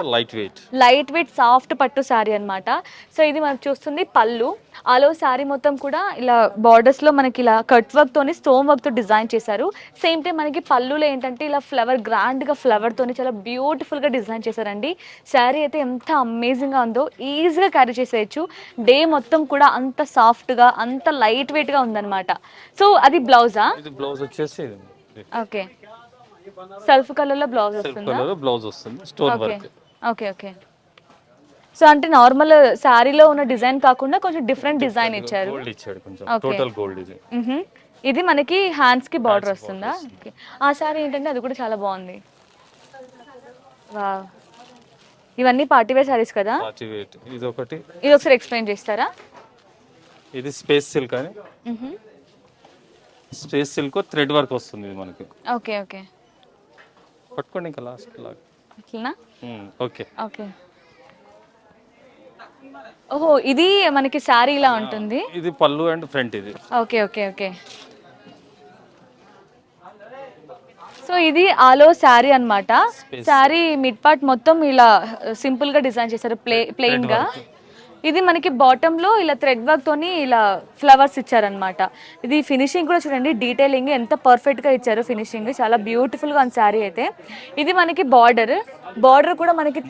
లైట్ వెయిట్ సాఫ్ట్ పట్టు శారీ అన్నమాట. సో ఇది మనం చూస్తుంది పళ్ళు. ఆలో శారీ మొత్తం కూడా ఇలా బార్డర్స్ లో మనకి ఇలా కట్ వర్క్ తోని స్టోన్ వర్క్ తో డిజైన్ చేశారు. సేమ్ టైం మనకి పళ్ళులో ఏంటంటే ఇలా ఫ్లవర్, గ్రాండ్ గా ఫ్లవర్ తోని చాలా బ్యూటిఫుల్ గా డిజైన్ చేశారండి. శారీ అయితే ఎంత అమేజింగ్ గా ఉందో, ఈజీగా క్యారీ చేసేయచ్చు. డే మొత్తం కూడా అంత సాఫ్ట్ గా, అంత లైట్ వెయిట్ గా ఉందన్నమాట. సో అది బ్లౌజా? బ్లౌజ్ వచ్చేసి ఓకే, సెల్ఫ్ కలర్ లో బ్లౌజ్ వస్తుందా? బ్లౌజ్ వస్తుంది, stone work. Okay okay. So అంటే నార్మల్ శారీలో ఉన్న డిజైన్ కాకుండా కొంచెం డిఫరెంట్ డిజైన్ ఇచ్చారు. గోల్డ్ ఇచ్చాడు కొంచెం, టోటల్ గోల్డ్ ఇది. ఇది మనకి హ్యాండ్స్ కి బార్డర్ వస్తుందా? ఓకే. ఆ శారీ ఏంటంటే అది కూడా చాలా బాగుంది. వావ్, ఇవన్నీ పార్టీ వేర్ శారీస్ కదా? Party wear. ఇది ఒకటి, ఇది ఒకసారి ఎక్స్ప్లెయిన్ చేస్తారా? ఇది స్పేస్ సిల్క్ అని, స్పేస్ సిల్క్ థ్రెడ్ వర్క్ వస్తుంది ఇది మనకి. Okay okay. పట్టుకోండి ఇంకా లాస్ట్ లాగా ఇట్లనా? Okay okay. ఓహో, ఇది మనకి శారీ ఇలా ఉంటుంది. ఇది పళ్ళు అండ్ ఫ్రంట్ ఇది. Okay okay okay. సో ఇది ఆలో శారీ అన్నమాట. శారీ మిడ్ పార్ట్ మొత్తం ఇలా సింపుల్ గా డిజైన్ చేశారు, ప్లెయిన్ గా. ఇది మనకి బాటమ్ లో ఇలా థ్రెడ్ వర్క్ తోని ఇలా ఫ్లవర్స్ ఇచ్చారనమాట. ఇది ఫినిషింగ్ కూడా చూడండి, డీటెయిలింగ్ ఎంత పర్ఫెక్ట్ గా ఇచ్చారు. ఫినిషింగ్ చాలా బ్యూటిఫుల్ గా ఉంది శారీ అయితే. ఇది మనకి బార్డర్ కూడా మనకి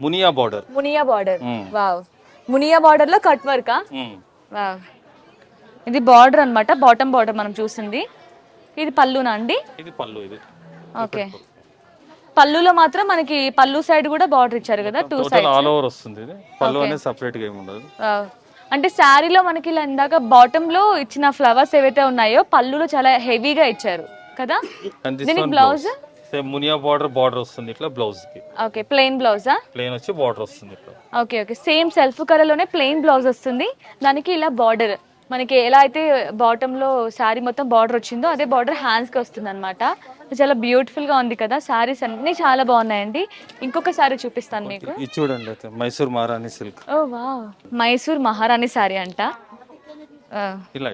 Muniya border. Wow, Muniya border లో కట్ వర్కా? వావ్, ఇది బార్డర్ అన్నమాట, బాటమ్ బార్డర్ మనం చూసింది. ఇది పళ్ళునా అండి? ఇది పళ్ళు ఇది. ఓకే. పళ్ళులో మాత్రం మనకి పళ్ళు సైడ్ కూడా బార్డర్ ఇచ్చారు కదా, 2 సైడ్స్ ఆల్ ఓవర్ వస్తుంది ఇది. పళ్ళు అనేది సెపరేట్ గా ఏమి ఉండదు. అంటే శారీలో మనకి ఇలా ఇందాక బాటమ్ లో ఇచ్చిన ఫ్లవర్స్ ఏవైతే ఉన్నాయో పళ్ళులో చాలా హెవీగా ఇచ్చారు. కదా. అండ్ దిస్ దీనికి వన్ బ్లౌజ్ సేమ్ మునియా బార్డర్ వస్తుంది ఇట్లా బ్లౌజ్ కి. ఓకే, ప్లెయిన్ బ్లౌజా? ప్లేన్ వచ్చి బార్డర్ వస్తుంది ఇట్లా. Okay okay, same self colour లోనే ప్లెయిన్ బ్లౌజ్ వస్తుంది, దానికి ఇలా బార్డర్ మనకి ఎలా అయితే బాటమ్ లో శారీ మొత్తం బార్డర్ వచ్చిందో అదే బార్డర్ హ్యాండ్స్ కి వస్తుంది అనమాట. చాలా బ్యూటిఫుల్ గా ఉంది కదా. శారీస్ అన్ని చాలా బాగున్నాయండి. ఇంకొక శారీ చూపిస్తాను మీకు. ఇది చూడండి అయితే మైసూర్ మహారాణి సిల్క్. ఓ వావ్, మైసూర్ మహారాణి శారీ అంట. ఆ, ఇలా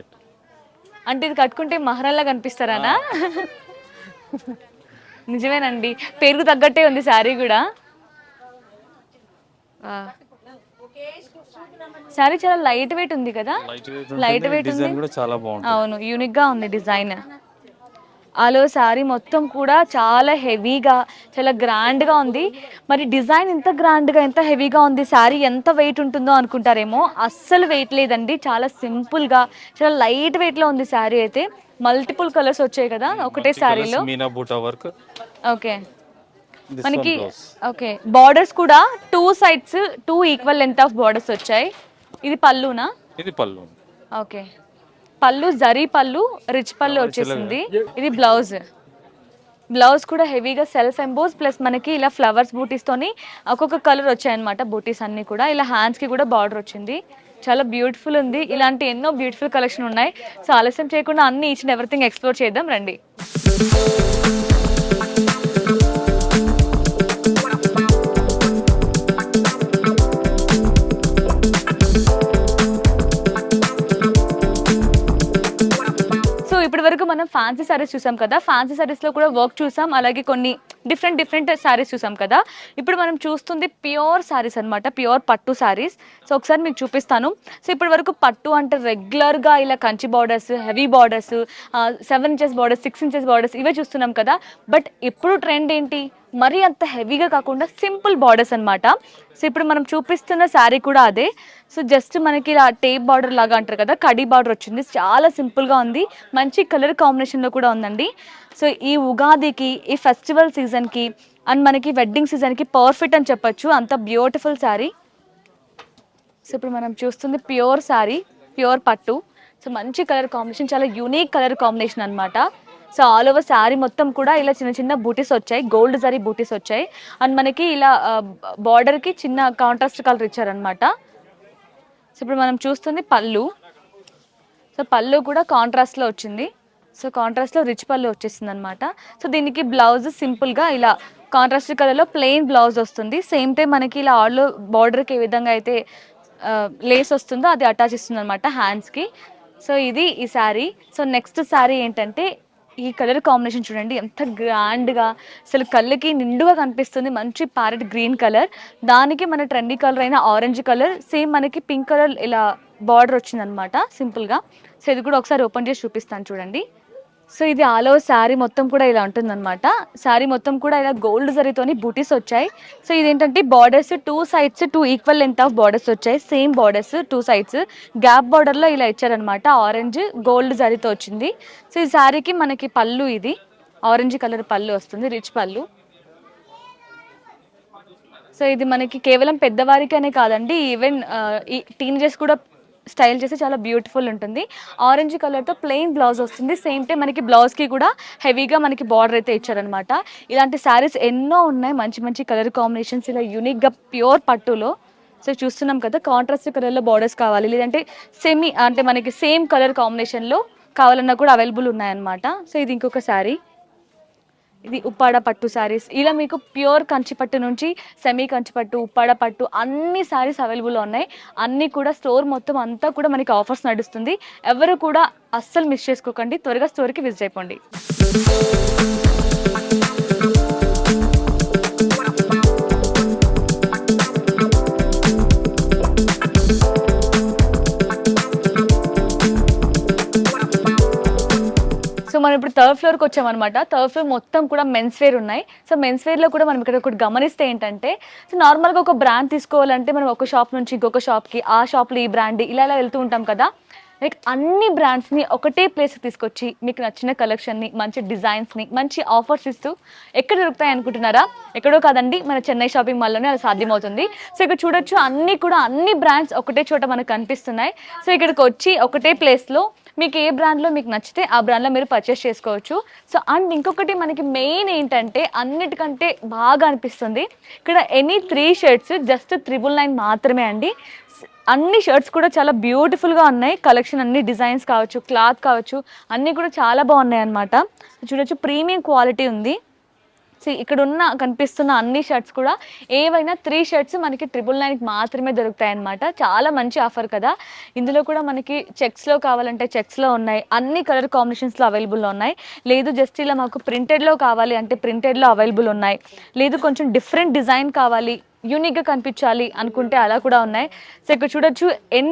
అంటే ఇది కట్టుకుంటే మహారాణిలా కనిపిస్తారానా? నిజమేనండి, పేరుకు తగ్గట్టే ఉంది శారీ కూడా. శారీ చాలా లైట్ వెయిట్ ఉంది కదా. లైట్ వెయిట్ ఉంది, డిజైన్ కూడా చాలా బాగుంటుంది. అవును, యూనిక్ గా ఉంది డిజైన్. అలో శారీ మొత్తం కూడా చాలా హెవీగా చాలా గ్రాండ్ గా ఉంది. మరి డిజైన్ ఇంత గ్రాండ్ గా ఎంత హెవీగా ఉంది, శారీ ఎంత వెయిట్ ఉంటుందో అనుకుంటారేమో. అస్సలు వెయిట్ లేదండి, చాలా సింపుల్ గా చాలా లైట్ వెయిట్ లో ఉంది శారీ అయితే. మల్టిపుల్ కలర్స్ వచ్చాయి కదా ఒకటే శారీలో. మీనా బూటా వర్క్. ఓకే, మనకి ఓకే బార్డర్స్ కూడా 2 sides 2 equal length of borders వచ్చాయి. ఇది పళ్ళునా? ఇది పళ్ళు. ఓకే, పళ్ళు జరీ పళ్ళు, రిచ్ పళ్ళు వచ్చేసింది. ఇది బ్లౌజ్. బ్లౌజ్ కూడా హెవీగా సెల్ఫ్ ఎంబోస్ ప్లస్ మనకి ఇలా ఫ్లవర్స్ బూటీస్ తోని ఒక్కొక్క కలర్ వచ్చాయన్నమాట. బూటీస్ అన్ని కూడా ఇలా హ్యాండ్స్ కి కూడా బార్డర్ వచ్చింది. చాలా బ్యూటిఫుల్ ఉంది. ఇలాంటి ఎన్నో బ్యూటిఫుల్ కలెక్షన్ ఉన్నాయి. సో ఆలస్యం చేయకుండా అన్ని ఈచ్ అండ్ ఎవ్రీథింగ్ ఎక్స్ప్లోర్ చేద్దాం రండి. ఇప్పటి వరకు మనం ఫ్యాన్సీ సారీస్ చూసాం కదా. ఫ్యాన్సీ సారీస్ లో కూడా వర్క్ చూసాం, అలాగే కొన్ని డిఫరెంట్ సారీస్ చూసాం కదా. ఇప్పుడు మనం చూస్తుంది ప్యూర్ సారీస్ అన్నమాట, ప్యూర్ పట్టు సారీస్. సో ఒకసారి మీకు చూపిస్తాను. సో ఇప్పటి వరకు పట్టు అంటే రెగ్యులర్ గా ఇలా Kanchi borders, heavy borders, 7 inches borders, 6 inches borders ఇవే చూస్తున్నాం కదా. బట్ ఇప్పుడు ట్రెండ్ ఏంటి, మరీ అంత హెవీగా కాకుండా సింపుల్ బార్డర్స్ అన్నమాట. సో ఇప్పుడు మనం చూపిస్తున్న శారీ కూడా అదే. సో జస్ట్ మనకి ఇలా టేప్ బార్డర్ లాగా అంటారు కదా, కడీ బార్డర్ వచ్చింది. చాలా సింపుల్గా ఉంది, మంచి కలర్ కాంబినేషన్లో కూడా ఉందండి. సో ఈ ఉగాదికి, ఈ ఫెస్టివల్ సీజన్కి అండ్ మనకి వెడ్డింగ్ సీజన్కి పర్ఫెక్ట్ అని చెప్పొచ్చు. అంత బ్యూటిఫుల్ శారీ. సో ఇప్పుడు మనం చూస్తుంది ప్యూర్ శారీ, ప్యూర్ పట్టు. సో మంచి కలర్ కాంబినేషన్, చాలా యూనిక్ కలర్ కాంబినేషన్ అనమాట. సో ఆల్ ఓవర్ శారీ మొత్తం కూడా ఇలా చిన్న చిన్న బూటీస్ వచ్చాయి, గోల్డ్ జరీ బూటీస్ వచ్చాయి. అండ్ మనకి ఇలా బార్డర్కి చిన్న కాంట్రాస్ట్ కలర్ ఇచ్చారనమాట. సో ఇప్పుడు మనం చూస్తుంది పళ్ళు. సో పళ్ళు కూడా కాంట్రాస్ట్లో వచ్చింది. సో కాంట్రాస్ట్లో రిచ్ పళ్ళు వచ్చేసింది అనమాట. సో దీనికి బ్లౌజ్ సింపుల్గా ఇలా కాంట్రాస్ట్ కలర్లో ప్లెయిన్ బ్లౌజ్ వస్తుంది. సేమ్ టైం మనకి ఇలా ఆల్ బార్డర్కి ఏ విధంగా అయితే లేస్ వస్తుందో అది అటాచ్ ఇస్తుంది అనమాట హ్యాండ్స్కి. సో ఇది ఈ శారీ. సో నెక్స్ట్ శారీ ఏంటంటే ఈ కలర్ కాంబినేషన్ చూడండి ఎంత గ్రాండ్గా, అసలు కళ్ళకి నిండుగా కనిపిస్తుంది. మంచి ప్యారెట్ గ్రీన్ కలర్, దానికి మన ట్రెండీ కలర్ అయిన ఆరెంజ్ కలర్, సేమ్ మనకి పింక్ కలర్ ఇలా బార్డర్ వచ్చిందనమాట సింపుల్గా. సో ఇది కూడా ఒకసారి ఓపెన్ చేసి చూపిస్తాను చూడండి. సో ఇది ఆల్ ఓవర్ శారీ మొత్తం కూడా ఇలా ఉంటుందన్నమాట. శారీ మొత్తం కూడా ఇలా గోల్డ్ జరీతోని బూటీస్ వచ్చాయి. సో ఇదేంటంటే borders 2 sides 2 equal length of borders వచ్చాయి. సేమ్ బార్డర్స్ 2 sides గ్యాప్ బార్డర్లో ఇలా ఇచ్చారనమాట. ఆరెంజ్ గోల్డ్ జరీతో వచ్చింది. సో ఈ శారీకి మనకి పళ్ళు, ఇది ఆరెంజ్ కలర్ పళ్ళు వస్తుంది, రిచ్ పళ్ళు. సో ఇది మనకి కేవలం పెద్దవారికనే కాదండి, ఈవెన్ ఈ టీనేజర్స్ కూడా స్టైల్ చేసి చాలా బ్యూటిఫుల్ ఉంటుంది. ఆరెంజ్ కలర్తో ప్లెయిన్ బ్లౌజ్ వస్తుంది. సేమ్ టైం మనకి బ్లౌజ్కి కూడా హెవీగా మనకి బార్డర్ అయితే ఇచ్చారనమాట. ఇలాంటి శారీస్ ఎన్నో ఉన్నాయి, మంచి మంచి కలర్ కాంబినేషన్స్ ఇలా యూనిక్గా ప్యూర్ పట్టులో. సో చూస్తున్నాం కదా, కాంట్రాస్ట్ కలర్లో బార్డర్స్ కావాలి, లేదంటే సెమీ అంటే మనకి సేమ్ కలర్ కాంబినేషన్లో కావాలన్నా కూడా అవైలబుల్ ఉన్నాయన్నమాట. సో ఇది ఇంకొక శారీ, ఇది ఉప్పాడ పట్టు శారీస్. ఇలా మీకు ప్యూర్ కంచిపట్టు నుంచి సెమీ కంచిపట్టు, ఉప్పాడ పట్టు అన్ని శారీస్ అవైలబుల్లో ఉన్నాయి. అన్నీ కూడా స్టోర్ మొత్తం అంతా కూడా మనకి ఆఫర్స్ నడుస్తుంది. ఎవరు కూడా అస్సలు మిస్ చేసుకోకండి, త్వరగా స్టోర్కి విజిట్ అయిపోండి. సో మనం ఇప్పుడు థర్డ్ ఫ్లోర్కి వచ్చామన్నమాట. థర్డ్ ఫ్లోర్ మొత్తం కూడా మెన్స్ వేర్ ఉన్నాయి. సో మెన్స్ వేర్లో కూడా మనం ఇక్కడ ఒకటి గమనిస్తే ఏంటంటే, సో నార్మల్గా ఒక బ్రాండ్ తీసుకోవాలంటే మనం ఒక షాప్ నుంచి ఇంకొక షాప్కి, ఆ షాప్లో ఈ బ్రాండ్ ఇలా వెళ్తూ ఉంటాం కదా. లైక్ అన్ని బ్రాండ్స్ని ఒకటే ప్లేస్కి తీసుకొచ్చి మీకు నచ్చిన కలెక్షన్ని, మంచి డిజైన్స్ని, మంచి ఆఫర్స్ ఇస్తూ ఎక్కడ దొరుకుతాయి అనుకుంటున్నారా? ఎక్కడో కాదండి, మన చెన్నై షాపింగ్ మాల్లోనే అది సాధ్యమవుతుంది. సో ఇక్కడ చూడొచ్చు అన్ని బ్రాండ్స్ ఒకటే చోట మనకు కనిపిస్తున్నాయి. సో ఇక్కడికి వచ్చి ఒకటే ప్లేస్లో మీకు ఏ బ్రాండ్లో మీకు నచ్చితే ఆ బ్రాండ్లో మీరు పర్చేస్ చేసుకోవచ్చు. సో అండ్ ఇంకొకటి మనకి మెయిన్ ఏంటంటే అన్నిటికంటే బాగా అనిపిస్తుంది ఇక్కడ ఎనీ 3 షర్ట్స్ జస్ట్ 999 మాత్రమే అండి. అన్ని షర్ట్స్ కూడా చాలా బ్యూటిఫుల్గా ఉన్నాయి. కలెక్షన్ అన్ని డిజైన్స్ కావచ్చు, క్లాత్ కావచ్చు, అన్నీ కూడా చాలా బాగున్నాయి అన్నమాట. చూడొచ్చు ప్రీమియం క్వాలిటీ ఉంది. సో ఇక్కడ కనిపిస్తున్న అన్ని షర్ట్స్ కూడా ఏవైనా 3 షర్ట్స్ మనకి 999కి మాత్రమే దొరుకుతాయి అన్నమాట. చాలా మంచి ఆఫర్ కదా. ఇందులో కూడా మనకి చెక్స్లో కావాలంటే చెక్స్లో ఉన్నాయి, అన్ని కలర్ కాంబినేషన్స్లో అవైలబుల్లో ఉన్నాయి. లేదు జస్ట్ ఇలా మాకు ప్రింటెడ్లో కావాలి అంటే ప్రింటెడ్లో అవైలబుల్ ఉన్నాయి. లేదు కొంచెం డిఫరెంట్ డిజైన్ కావాలి, యూనిక్గా కనిపించాలి అనుకుంటే అలా కూడా ఉన్నాయి. సో ఇక్కడ చూడొచ్చు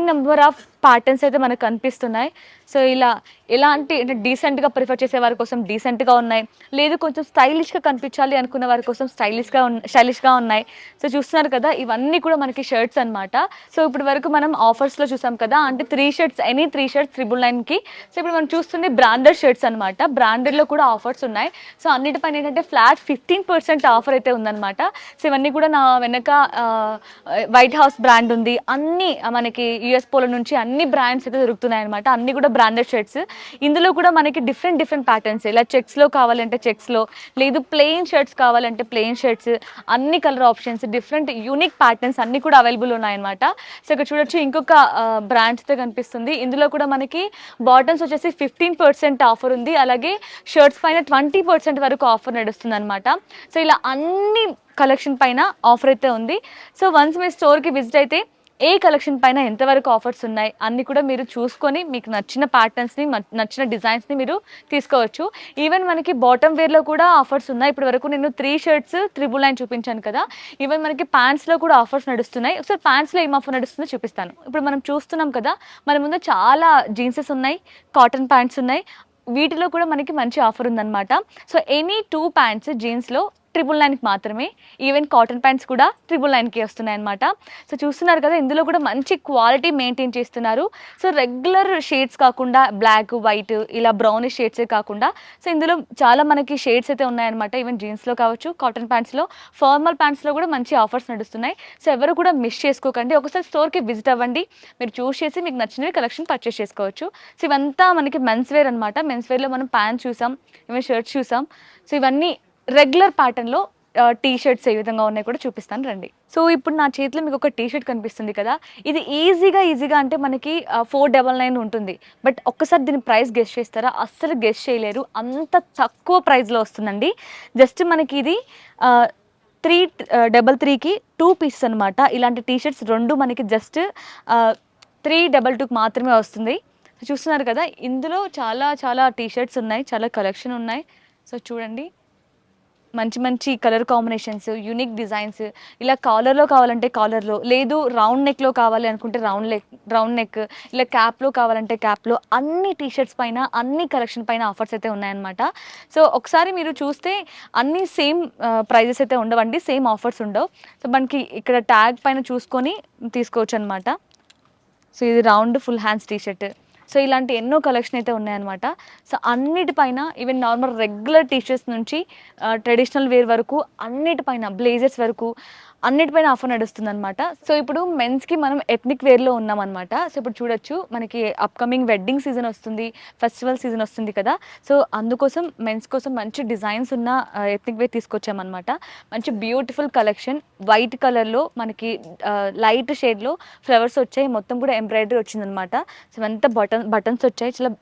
నెంబర్ ఆఫ్ ప్యాటర్న్స్ అయితే మనకు కనిపిస్తున్నాయి. సో ఇలా ఎలాంటి అంటే డీసెంట్గా ప్రిఫర్ చేసే వారి కోసం డీసెంట్గా ఉన్నాయి, లేదు కొంచెం స్టైలిష్గా కనిపించాలి అనుకున్న వారి కోసం స్టైలిష్గా ఉన్నాయి. సో చూస్తున్నారు కదా, ఇవన్నీ కూడా మనకి షర్ట్స్ అనమాట. సో ఇప్పుడు వరకు మనం ఆఫర్స్లో చూసాం కదా, అంటే 3 షర్ట్స్ ఎనీ 3 షర్ట్స్ 999కి. సో ఇప్పుడు మనం చూస్తుంది బ్రాండెడ్ షర్ట్స్ అనమాట. బ్రాండెడ్లో కూడా ఆఫర్స్ ఉన్నాయి. సో అన్నిటిపైన ఏంటంటే ఫ్లాట్ 15% ఆఫర్ అయితే ఉందన్నమాట. సో ఇవన్నీ కూడా నా వెనక వైట్ హౌస్ బ్రాండ్ ఉంది, అన్ని మనకి యుఎస్ పోలో నుంచి అన్ని బ్రాండ్స్ అయితే దొరుకుతున్నాయి అనమాట. అన్ని కూడా బ్రాండెడ్ షర్ట్స్. ఇందులో కూడా మనకి డిఫరెంట్ ప్యాటర్న్స్, ఇలా చెక్స్లో కావాలంటే చెక్స్లో, లేదు ప్లెయిన్ షర్ట్స్ కావాలంటే ప్లెయిన్ షర్ట్స్, అన్ని colour options, different unique patterns అన్ని కూడా అవైలబుల్ ఉన్నాయన్నమాట. సో ఇక్కడ చూడొచ్చు ఇంకొక బ్రాండ్స్తో కనిపిస్తుంది. ఇందులో కూడా మనకి బాటమ్స్ వచ్చేసి 15% ఆఫర్ ఉంది, అలాగే షర్ట్స్ పైన 20% వరకు ఆఫర్ నడుస్తుంది అనమాట. సో ఇలా అన్ని కలెక్షన్ పైన ఆఫర్ అయితే ఉంది. సో వన్స్ మీ స్టోర్కి విజిట్ అయితే ఏ కలెక్షన్ పైన ఎంతవరకు ఆఫర్స్ ఉన్నాయి అన్నీ కూడా మీరు చూసుకొని మీకు నచ్చిన ప్యాటర్న్స్ని, నచ్చిన డిజైన్స్ని మీరు తీసుకోవచ్చు. ఈవెన్ మనకి బాటమ్ వేర్లో కూడా ఆఫర్స్ ఉన్నాయి. ఇప్పటి వరకు నేను 3 షర్ట్స్ 999 చూపించాను కదా. ఈవెన్ మనకి ప్యాంట్స్లో కూడా ఆఫర్స్ నడుస్తున్నాయి. ఒకసారి ప్యాంట్స్లో ఏం ఆఫర్ నడుస్తుందో చూపిస్తాను. ఇప్పుడు మనం చూస్తున్నాం కదా, మన ముందు చాలా జీన్సెస్ ఉన్నాయి, కాటన్ ప్యాంట్స్ ఉన్నాయి. వీటిలో కూడా మనకి మంచి ఆఫర్ ఉందన్నమాట. సో ఎనీ 2 ప్యాంట్స్ జీన్స్లో 999కి మాత్రమే. ఈవెన్ కాటన్ ప్యాంట్స్ కూడా 999కి వస్తున్నాయి అనమాట. సో చూస్తున్నారు కదా, ఇందులో కూడా మంచి క్వాలిటీ మెయింటైన్ చేస్తున్నారు. సో రెగ్యులర్ షేడ్స్ కాకుండా బ్లాక్, వైట్, ఇలా బ్రౌనిష్ షేడ్సే కాకుండా సో ఇందులో చాలా మనకి షేడ్స్ అయితే ఉన్నాయన్నమాట. ఈవెన్ జీన్స్లో కావచ్చు, కాటన్ ప్యాంట్స్లో, ఫార్మల్ ప్యాంట్స్లో కూడా మంచి ఆఫర్స్ నడుస్తున్నాయి. సో ఎవరు కూడా మిస్ చేసుకోకండి. ఒకసారి స్టోర్కి విజిట్ అవ్వండి, మీరు చూస్ చేసి మీకు నచ్చినవి కలెక్షన్ పర్చేస్ చేసుకోవచ్చు. సో ఇవంతా మనకి మెన్స్ వేర్ అనమాట. మెన్స్ వేర్లో మనం ప్యాంట్స్ చూసాం, ఈవెన్ షర్ట్స్ చూసాం. సో ఇవన్నీ రెగ్యులర్ ప్యాటర్న్లో టీ షర్ట్స్ ఏ విధంగా ఉన్నాయి కూడా చూపిస్తాను రండి. సో ఇప్పుడు నా చేతిలో మీకు ఒక టీ షర్ట్ కనిపిస్తుంది కదా, ఇది ఈజీగా అంటే మనకి 499 ఉంటుంది. బట్ ఒక్కసారి దీని ప్రైస్ గెస్ చేస్తారా? అస్సలు గెస్ చేయలేరు, అంత తక్కువ ప్రైస్లో వస్తుందండి. జస్ట్ మనకి ఇది 333కి 2 పీసెస్ అనమాట. ఇలాంటి టీ షర్ట్స్ 2 మనకి జస్ట్ 322కి మాత్రమే వస్తుంది. చూస్తున్నారు కదా, ఇందులో చాలా టీ షర్ట్స్ ఉన్నాయి, చాలా కలెక్షన్ ఉన్నాయి. సో చూడండి, మంచి కలర్ కాంబినేషన్స్, యూనిక్ డిజైన్స్, ఇలా కాలర్లో కావాలంటే కాలర్లో, లేదు రౌండ్ నెక్లో కావాలి అనుకుంటే రౌండ్ నెక్, ఇలా క్యాప్లో కావాలంటే క్యాప్లో, అన్ని టీషర్ట్స్ పైన అన్ని కలెక్షన్ పైన ఆఫర్స్ అయితే ఉన్నాయన్నమాట. సో ఒకసారి మీరు చూస్తే అన్ని సేమ్ ప్రైజెస్ అయితే ఉండవండి, సేమ్ ఆఫర్స్ ఉండవు. సో మనకి ఇక్కడ ట్యాగ్ పైన చూసుకొని తీసుకోవచ్చు అనమాట. సో ఇది round full hands T shirt. So ఇలాంటి ఎన్నో కలెక్షన్ అయితే ఉన్నాయన్నమాట. సో అన్నిటిపైన ఈవెన్ నార్మల్ రెగ్యులర్ టీషర్ట్స్ నుంచి ట్రెడిషనల్ వేర్ వరకు, అన్నిటిపైన బ్లేజర్స్ వరకు అన్నిటిపైన ఆఫర్ నడుస్తుంది అనమాట. సో ఇప్పుడు మెన్స్కి మనం ఎథ్నిక్ వేర్లో ఉన్నామన్నమాట. సో ఇప్పుడు చూడొచ్చు, మనకి అప్కమింగ్ వెడ్డింగ్ సీజన్ వస్తుంది, ఫెస్టివల్ సీజన్ వస్తుంది కదా. సో అందుకోసం మెన్స్ కోసం మంచి డిజైన్స్ ఉన్న ఎథ్నిక్ వేర్ తీసుకొచ్చామన్నమాట. మంచి బ్యూటిఫుల్ కలెక్షన్, వైట్ కలర్లో మనకి లైట్ షేడ్లో ఫ్లవర్స్ వచ్చాయి, మొత్తం కూడా ఎంబ్రాయిడరీ వచ్చిందనమాట. సో అంతా బటన్స్ వచ్చాయి, చాలా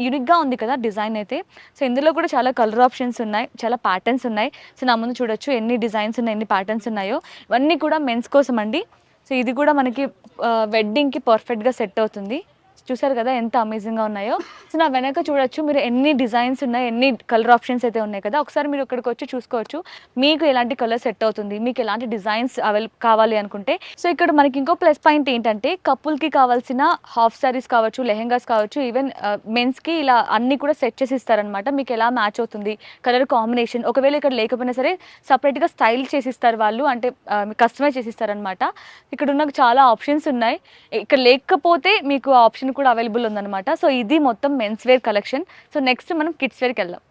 యూనిక్గా ఉంది కదా డిజైన్ అయితే. సో ఇందులో కూడా చాలా కలర్ ఆప్షన్స్ ఉన్నాయి, చాలా ప్యాటర్న్స్ ఉన్నాయి. సో నా ముందు చూడొచ్చు ఎన్ని డిజైన్స్ ఉన్నాయి, ఎన్ని ప్యాటర్న్స్ ఉన్నాయో. ఇవన్నీ కూడా మెన్స్ కోసం అండి. సో ఇది కూడా మనకి వెడ్డింగ్కి పర్ఫెక్ట్గా సెట్ అవుతుంది. చూసారు కదా ఎంత అమేజింగ్గా ఉన్నాయో. సో నా వెనక చూడొచ్చు మీరు ఎన్ని డిజైన్స్ ఉన్నాయి, ఎన్ని కలర్ ఆప్షన్స్ అయితే ఉన్నాయి కదా. ఒకసారి మీరు ఇక్కడికి వచ్చి చూసుకోవచ్చు, మీకు ఎలాంటి కలర్ సెట్ అవుతుంది, మీకు ఎలాంటి డిజైన్స్ కావాలి అనుకుంటే. సో ఇక్కడ మనకి ఇంకో ప్లస్ పాయింట్ ఏంటంటే, కపుల్కి కావాల్సిన హాఫ్ సారీస్ కావచ్చు, లెహెంగాస్ కావచ్చు, ఈవెన్ మెన్స్కి ఇలా అన్ని కూడా సెట్ చేసి ఇస్తారనమాట. మీకు ఎలా మ్యాచ్ అవుతుంది కలర్ కాంబినేషన్, ఒకవేళ ఇక్కడ లేకపోయినా సరే సపరేట్గా స్టైల్ చేసిస్తారు వాళ్ళు, అంటే కస్టమైజ్ చేసిస్తారనమాట. ఇక్కడ ఉన్న చాలా ఆప్షన్స్ ఉన్నాయి. ఇక్కడ లేకపోతే మీకు ఆప్షన్ కలెక్షన్ కూడా అవైలబుల్ ఉందన్నమాట. సో ఇది మొత్తం men's wear collection. So next మనం కిడ్స్ వేర్కి వెళ్దాం.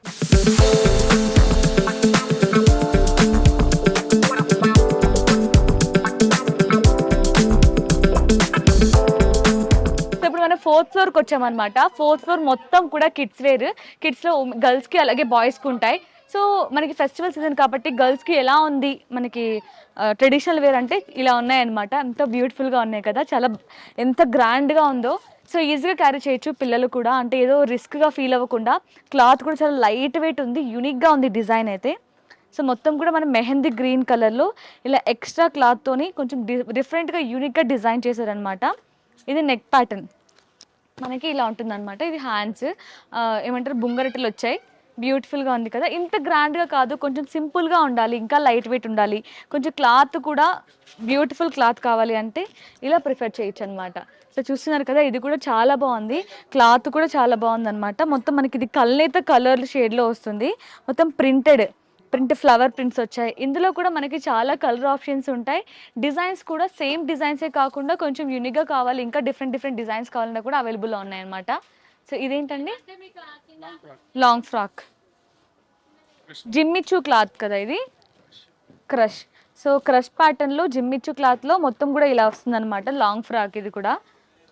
ఫోర్త్ ఫ్లోర్కి వచ్చామన్నమాట. ఫోర్త్ ఫ్లోర్ మొత్తం కూడా కిడ్స్ వేర్. కిడ్స్లో గర్ల్స్కి అలాగే బాయ్స్కి ఉంటాయి. సో మనకి ఫెస్టివల్ సీజన్ కాబట్టి గర్ల్స్కి ఎలా ఉంది మనకి ట్రెడిషనల్ వేర్ అంటే ఇలా ఉన్నాయన్నమాట. ఎంత బ్యూటిఫుల్గా ఉన్నాయి కదా, చాలా ఎంత గ్రాండ్గా ఉందో. సో ఈజీగా క్యారీ చేయొచ్చు పిల్లలు కూడా, అంటే ఏదో రిస్క్గా ఫీల్ అవ్వకుండా. క్లాత్ కూడా చాలా లైట్ వెయిట్ ఉంది, యూనిక్గా ఉంది డిజైన్ అయితే. సో మొత్తం కూడా మనం మెహందీ గ్రీన్ కలర్లో ఇలా ఎక్స్ట్రా క్లాత్తోని కొంచెం డిఫరెంట్గా యూనిక్గా డిజైన్ చేశారనమాట. ఇది నెక్ ప్యాటర్న్ మనకి ఇలా ఉంటుందన్నమాట. ఇది హ్యాండ్స్ ఏమంటారు బుంగరెట్టలు వచ్చాయి. బ్యూటిఫుల్గా ఉంది కదా. ఇంత గ్రాండ్గా కాదు, కొంచెం సింపుల్గా ఉండాలి, ఇంకా లైట్ వెయిట్ ఉండాలి, కొంచెం క్లాత్ కూడా బ్యూటిఫుల్ క్లాత్ కావాలి అంటే ఇలా ప్రిఫర్ చేయొచ్చు అనమాట. సో చూస్తున్నారు కదా, ఇది కూడా చాలా బాగుంది, క్లాత్ కూడా చాలా బాగుంది అనమాట. మొత్తం మనకి ఇది కల్నేత కలర్ షేడ్లో వస్తుంది. మొత్తం ప్రింట్ ఫ్లవర్ ప్రింట్స్ వచ్చాయి. ఇందులో కూడా మనకి చాలా కలర్ ఆప్షన్స్ ఉంటాయి. డిజైన్స్ కూడా సేమ్ డిజైన్సే కాకుండా కొంచెం యూనిక్గా కావాలి, ఇంకా డిఫరెంట్ డిజైన్స్ కావాలన్నా కూడా అవైలబుల్లో ఉన్నాయన్నమాట. సో ఇదేంటండి, లాంగ్ ఫ్రాక్ జిమ్మిచ్చు క్లాత్ కదా ఇది, క్రష్. సో క్రష్ ప్యాటర్న్లో జిమ్మిచ్చు క్లాత్లో మొత్తం కూడా ఇలా వస్తుంది అనమాట. లాంగ్ ఫ్రాక్ ఇది కూడా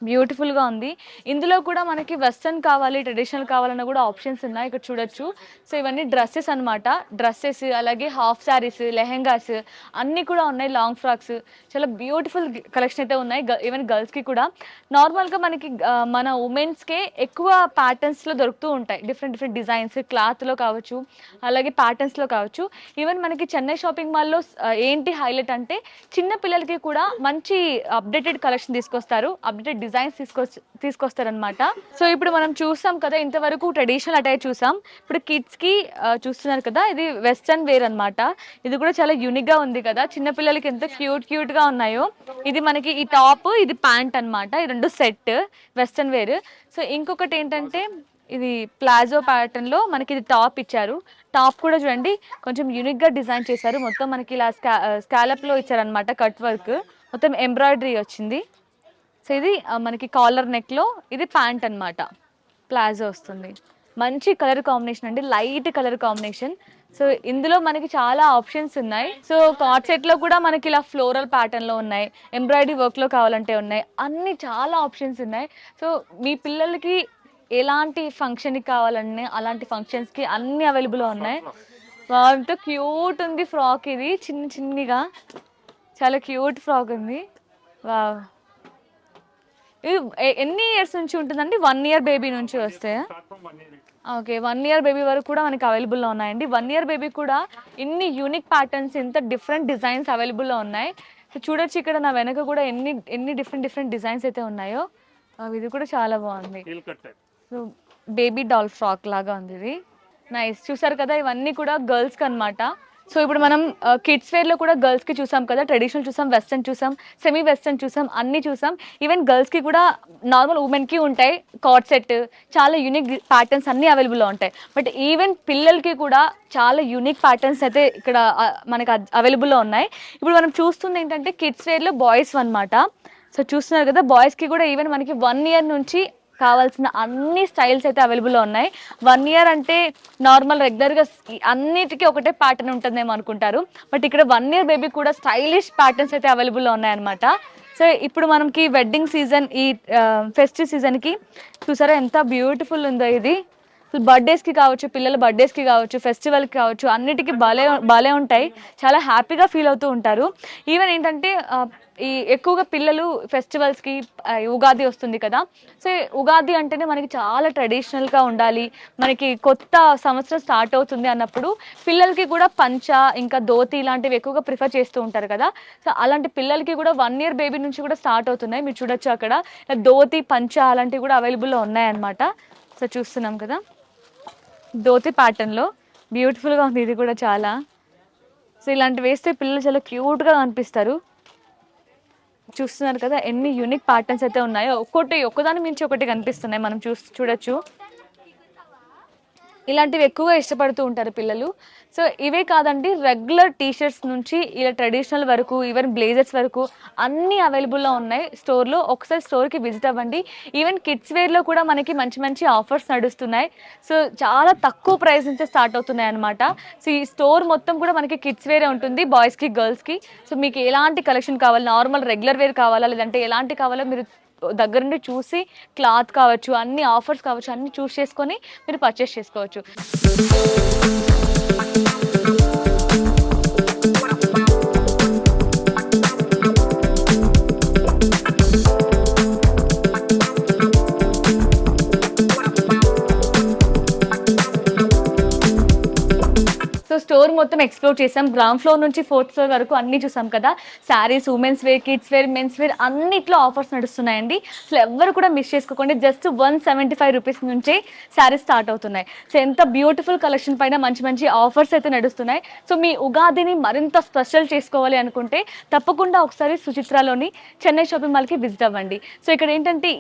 బ్యూటిఫుల్గా ఉంది. ఇందులో కూడా మనకి వెస్ట్రన్ కావాలి, ట్రెడిషనల్ కావాలన్నా కూడా ఆప్షన్స్ ఉన్నాయి, ఇక్కడ చూడొచ్చు. సో ఇవన్నీ డ్రెస్సెస్ అనమాట. డ్రెస్సెస్ అలాగే హాఫ్ శారీస్, లెహెంగాస్ అన్నీ కూడా ఉన్నాయి. లాంగ్ ఫ్రాక్స్ చాలా బ్యూటిఫుల్ కలెక్షన్ అయితే ఉన్నాయి. ఈవెన్ గర్ల్స్కి కూడా నార్మల్గా మనకి మన ఉమెన్స్కే ఎక్కువ ప్యాటర్న్స్లో దొరుకుతూ ఉంటాయి. డిఫరెంట్ డిజైన్స్ క్లాత్లో కావచ్చు, అలాగే ప్యాటర్న్స్లో కావచ్చు. ఈవెన్ మనకి చెన్నై షాపింగ్ మాల్లో ఏంటి హైలైట్ అంటే చిన్న పిల్లలకి కూడా మంచి అప్డేటెడ్ కలెక్షన్ తీసుకొస్తారు, అప్డేటెడ్ డిజైన్స్ తీసుకొస్తారనమాట. సో ఇప్పుడు మనం చూసాం కదా, ఇంతవరకు ట్రెడిషనల్ అటైర్ చూసాం. ఇప్పుడు కిడ్స్కి చూస్తున్నారు కదా, ఇది వెస్ట్రన్ వేర్ అనమాట. ఇది కూడా చాలా యూనిక్గా ఉంది కదా, చిన్నపిల్లలకి ఎంత క్యూట్గా ఉన్నాయో. ఇది మనకి ఈ టాప్, ఇది ప్యాంట్ అనమాట. ఈ రెండు సెట్ వెస్ట్రన్ వేర్. సో ఇంకొకటి ఏంటంటే ఇది ప్లాజో ప్యాటర్న్లో మనకి ఇది టాప్ ఇచ్చారు. టాప్ కూడా చూడండి కొంచెం యూనిక్గా డిజైన్ చేశారు. మొత్తం మనకి ఇలా స్కాలప్లో ఇచ్చారనమాట, కట్ వర్క్, మొత్తం ఎంబ్రాయిడరీ వచ్చింది. సో ఇది మనకి కాలర్ నెక్లో ఇది ప్యాంట్ అనమాట, ప్లాజో వస్తుంది. మంచి కలర్ కాంబినేషన్ అండి, లైట్ కలర్ కాంబినేషన్. సో ఇందులో మనకి చాలా ఆప్షన్స్ ఉన్నాయి. సో కార్డ్ సెట్లో కూడా మనకి ఇలా ఫ్లోరల్ ప్యాటర్న్లో ఉన్నాయి, ఎంబ్రాయిడరీ వర్క్లో కావాలంటే ఉన్నాయి, అన్ని చాలా ఆప్షన్స్ ఉన్నాయి. సో మీ పిల్లలకి ఎలాంటి ఫంక్షన్కి కావాలన్నా అలాంటి ఫంక్షన్స్కి అన్నీ అవైలబుల్ ఉన్నాయి. ఎంతో క్యూట్ ఉంది ఫ్రాక్, ఇది చిన్నగా చాలా క్యూట్ ఫ్రాక్ ఉంది. వా ఇది ఎన్ని ఇయర్స్ నుంచి ఉంటుందండి? 1 ఇయర్ బేబీ నుంచి వస్తాయా? ఓకే, 1 ఇయర్ బేబీ వరకు కూడా మనకి అవైలబుల్లో ఉన్నాయండి. 1 ఇయర్ బేబీ కూడా ఇన్ని యూనిక్ ప్యాటర్న్స్, ఇంత డిఫరెంట్ డిజైన్స్ అవైలబుల్లో ఉన్నాయి. సో చూడొచ్చు ఇక్కడ నా వెనక కూడా ఎన్ని డిఫరెంట్ డిజైన్స్ అయితే ఉన్నాయో. ఇది కూడా చాలా బాగుంది. సో బేబీ డాల్ ఫ్రాక్ లాగా ఉంది ఇది, నైస్. చూసారు కదా, ఇవన్నీ కూడా గర్ల్స్కి అనమాట. సో ఇప్పుడు మనం కిడ్స్ వేర్లో కూడా గర్ల్స్కి చూసాం కదా, ట్రెడిషనల్ చూసాం, వెస్ట్రన్ చూసాం, సెమీ వెస్ట్రన్ చూసాం, అన్నీ చూసాం. ఈవెన్ గర్ల్స్కి కూడా నార్మల్ ఉమెన్కి ఉంటాయి, కార్డ్ సెట్, చాలా యూనిక్ ప్యాటర్న్స్ అన్నీ అవైలబుల్లో ఉంటాయి. బట్ ఈవెన్ పిల్లలకి కూడా చాలా యూనిక్ ప్యాటర్న్స్ అయితే ఇక్కడ మనకి అవైలబుల్లో ఉన్నాయి. ఇప్పుడు మనం చూస్తుంది ఏంటంటే కిడ్స్ వేర్లో బాయ్స్ అనమాట. సో చూస్తున్నారు కదా, బాయ్స్కి కూడా ఈవెన్ మనకి 1 ఇయర్ నుంచి కావాల్సిన అన్ని స్టైల్స్ అయితే అవైలబుల్లో ఉన్నాయి. 1 ఇయర్ అంటే నార్మల్ రెగ్యులర్గా అన్నిటికీ ఒకటే ప్యాటర్న్ ఉంటుందేమో అనుకుంటారు, బట్ ఇక్కడ 1 ఇయర్ బేబీ కూడా స్టైలిష్ ప్యాటర్న్స్ అయితే అవైలబుల్లో ఉన్నాయన్నమాట. సో ఇప్పుడు మనకి వెడ్డింగ్ సీజన్, ఈ ఫెస్టివ్ సీజన్కి చూసారా ఎంత బ్యూటిఫుల్ ఉందో ఇది. బర్త్డేస్కి కావచ్చు, పిల్లల బర్త్డేస్కి కావచ్చు, ఫెస్టివల్కి కావచ్చు, అన్నిటికీ బాలే ఉంటాయి, చాలా హ్యాపీగా ఫీల్ అవుతూ ఉంటారు. ఈవెన్ ఏంటంటే ఈ ఎక్కువగా పిల్లలు ఫెస్టివల్స్కి, ఉగాది వస్తుంది కదా, సో ఉగాది అంటేనే మనకి చాలా ట్రెడిషనల్గా ఉండాలి, మనకి కొత్త సంవత్సరం స్టార్ట్ అవుతుంది అన్నప్పుడు పిల్లలకి కూడా పంచ ఇంకా ధోతి ఇలాంటివి ఎక్కువగా ప్రిఫర్ చేస్తూ ఉంటారు కదా. సో అలాంటి పిల్లలకి కూడా 1 ఇయర్ బేబీ నుంచి కూడా స్టార్ట్ అవుతున్నాయి. మీరు చూడొచ్చు అక్కడ ధోతి, పంచ అలాంటివి కూడా అవైలబుల్లో ఉన్నాయన్నమాట. సో చూస్తున్నాం కదా, ధోతి ప్యాటర్న్లో బ్యూటిఫుల్గా ఉంది ఇది కూడా చాలా. సో ఇలాంటివి వేస్తే పిల్లలు చాలా క్యూట్గా కనిపిస్తారు. చూస్తున్నారు కదా ఎన్ని యూనిక్ ప్యాటర్న్స్ అయితే ఉన్నాయో, ఒక్కదాని మించి ఒకటి కనిపిస్తున్నాయి, మనం చూడొచ్చు. ఇలాంటివి ఎక్కువగా ఇష్టపడుతూ ఉంటారు పిల్లలు. సో ఇవే కాదండి, రెగ్యులర్ టీషర్ట్స్ నుంచి ఇలా ట్రెడిషనల్ వరకు, ఈవెన్ బ్లేజర్స్ వరకు అన్నీ అవైలబుల్లో ఉన్నాయి స్టోర్లో. ఒకసారి స్టోర్కి విజిట్ అవ్వండి. ఈవెన్ కిడ్స్ వేర్లో కూడా మనకి మంచి మంచి ఆఫర్స్ నడుస్తున్నాయి. సో చాలా తక్కువ ప్రైస్ నుంచే స్టార్ట్ అవుతున్నాయి అనమాట. సో ఈ స్టోర్ మొత్తం కూడా మనకి కిడ్స్ వేరే ఉంటుంది, బాయ్స్కి గర్ల్స్కి. సో మీకు ఎలాంటి కలెక్షన్ కావాలి, నార్మల్ రెగ్యులర్ వేర్ కావాలా లేదంటే ఎలాంటి కావాలో మీరు దగ్గర నుండి చూసి, క్లాత్ కావచ్చు, అన్ని ఆఫర్స్ కావచ్చు, అన్ని చూస్ చేసుకొని మీరు పర్చేస్ చేసుకోవచ్చు. సో స్టోర్ మొత్తం ఎక్స్ప్లోర్ చేసాం. గ్రౌండ్ ఫ్లోర్ నుంచి 4th ఫ్లోర్ వరకు అన్ని చూసాం కదా. Sarees, women's wear, kids wear, men's wear అన్నిట్లో ఆఫర్స్ నడుస్తున్నాయండి. అసలు ఎవరు కూడా మిస్ చేసుకోకండి. జస్ట్ 175 రూపీస్ నుంచే శారీస్ స్టార్ట్ అవుతున్నాయి. సో ఎంత బ్యూటిఫుల్ కలెక్షన్ పైన మంచి మంచి ఆఫర్స్ అయితే నడుస్తున్నాయి. సో మీ ఉగాదిని మరింత స్పెషల్ చేసుకోవాలి అనుకుంటే తప్పకుండా ఒకసారి సుచిత్రాలోని చెన్నై షాపింగ్ మాల్కి విజిట్ అవ్వండి. సో ఇక్కడ ఏంటంటే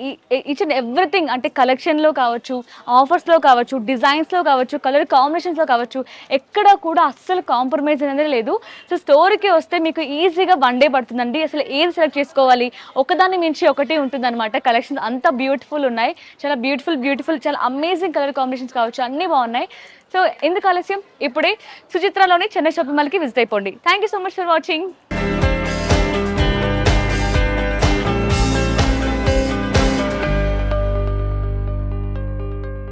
ఈచ్ అండ్ ఎవ్రీథింగ్, అంటే కలెక్షన్లో కావచ్చు, ఆఫర్స్లో కావచ్చు, డిజైన్స్లో కావచ్చు, కలర్ కాంబినేషన్స్లో కావచ్చు, ఎక్కడ కూడా అస్సలు కాంప్రమైజ్ అనేది లేదు. సో స్టోర్కి వస్తే మీకు ఈజీగా 1 డే పడుతుందండి. అసలు ఏది సెలెక్ట్ చేసుకోవాలి, ఒకదాని మించి ఒకటి ఉంటుందన్నమాట. కలెక్షన్స్ అంతా బ్యూటిఫుల్ ఉన్నాయి. చాలా బ్యూటిఫుల్ చాలా అమేజింగ్ కలర్ కాంబినేషన్స్ కావచ్చు, అన్నీ బాగున్నాయి. సో ఎందుకు ఆలస్యం, ఇప్పుడే సుచిత్రాలోని చెన్నై షాపింగ్ మాల్కి విజిట్ అయిపోండి. Thank you so much for watching.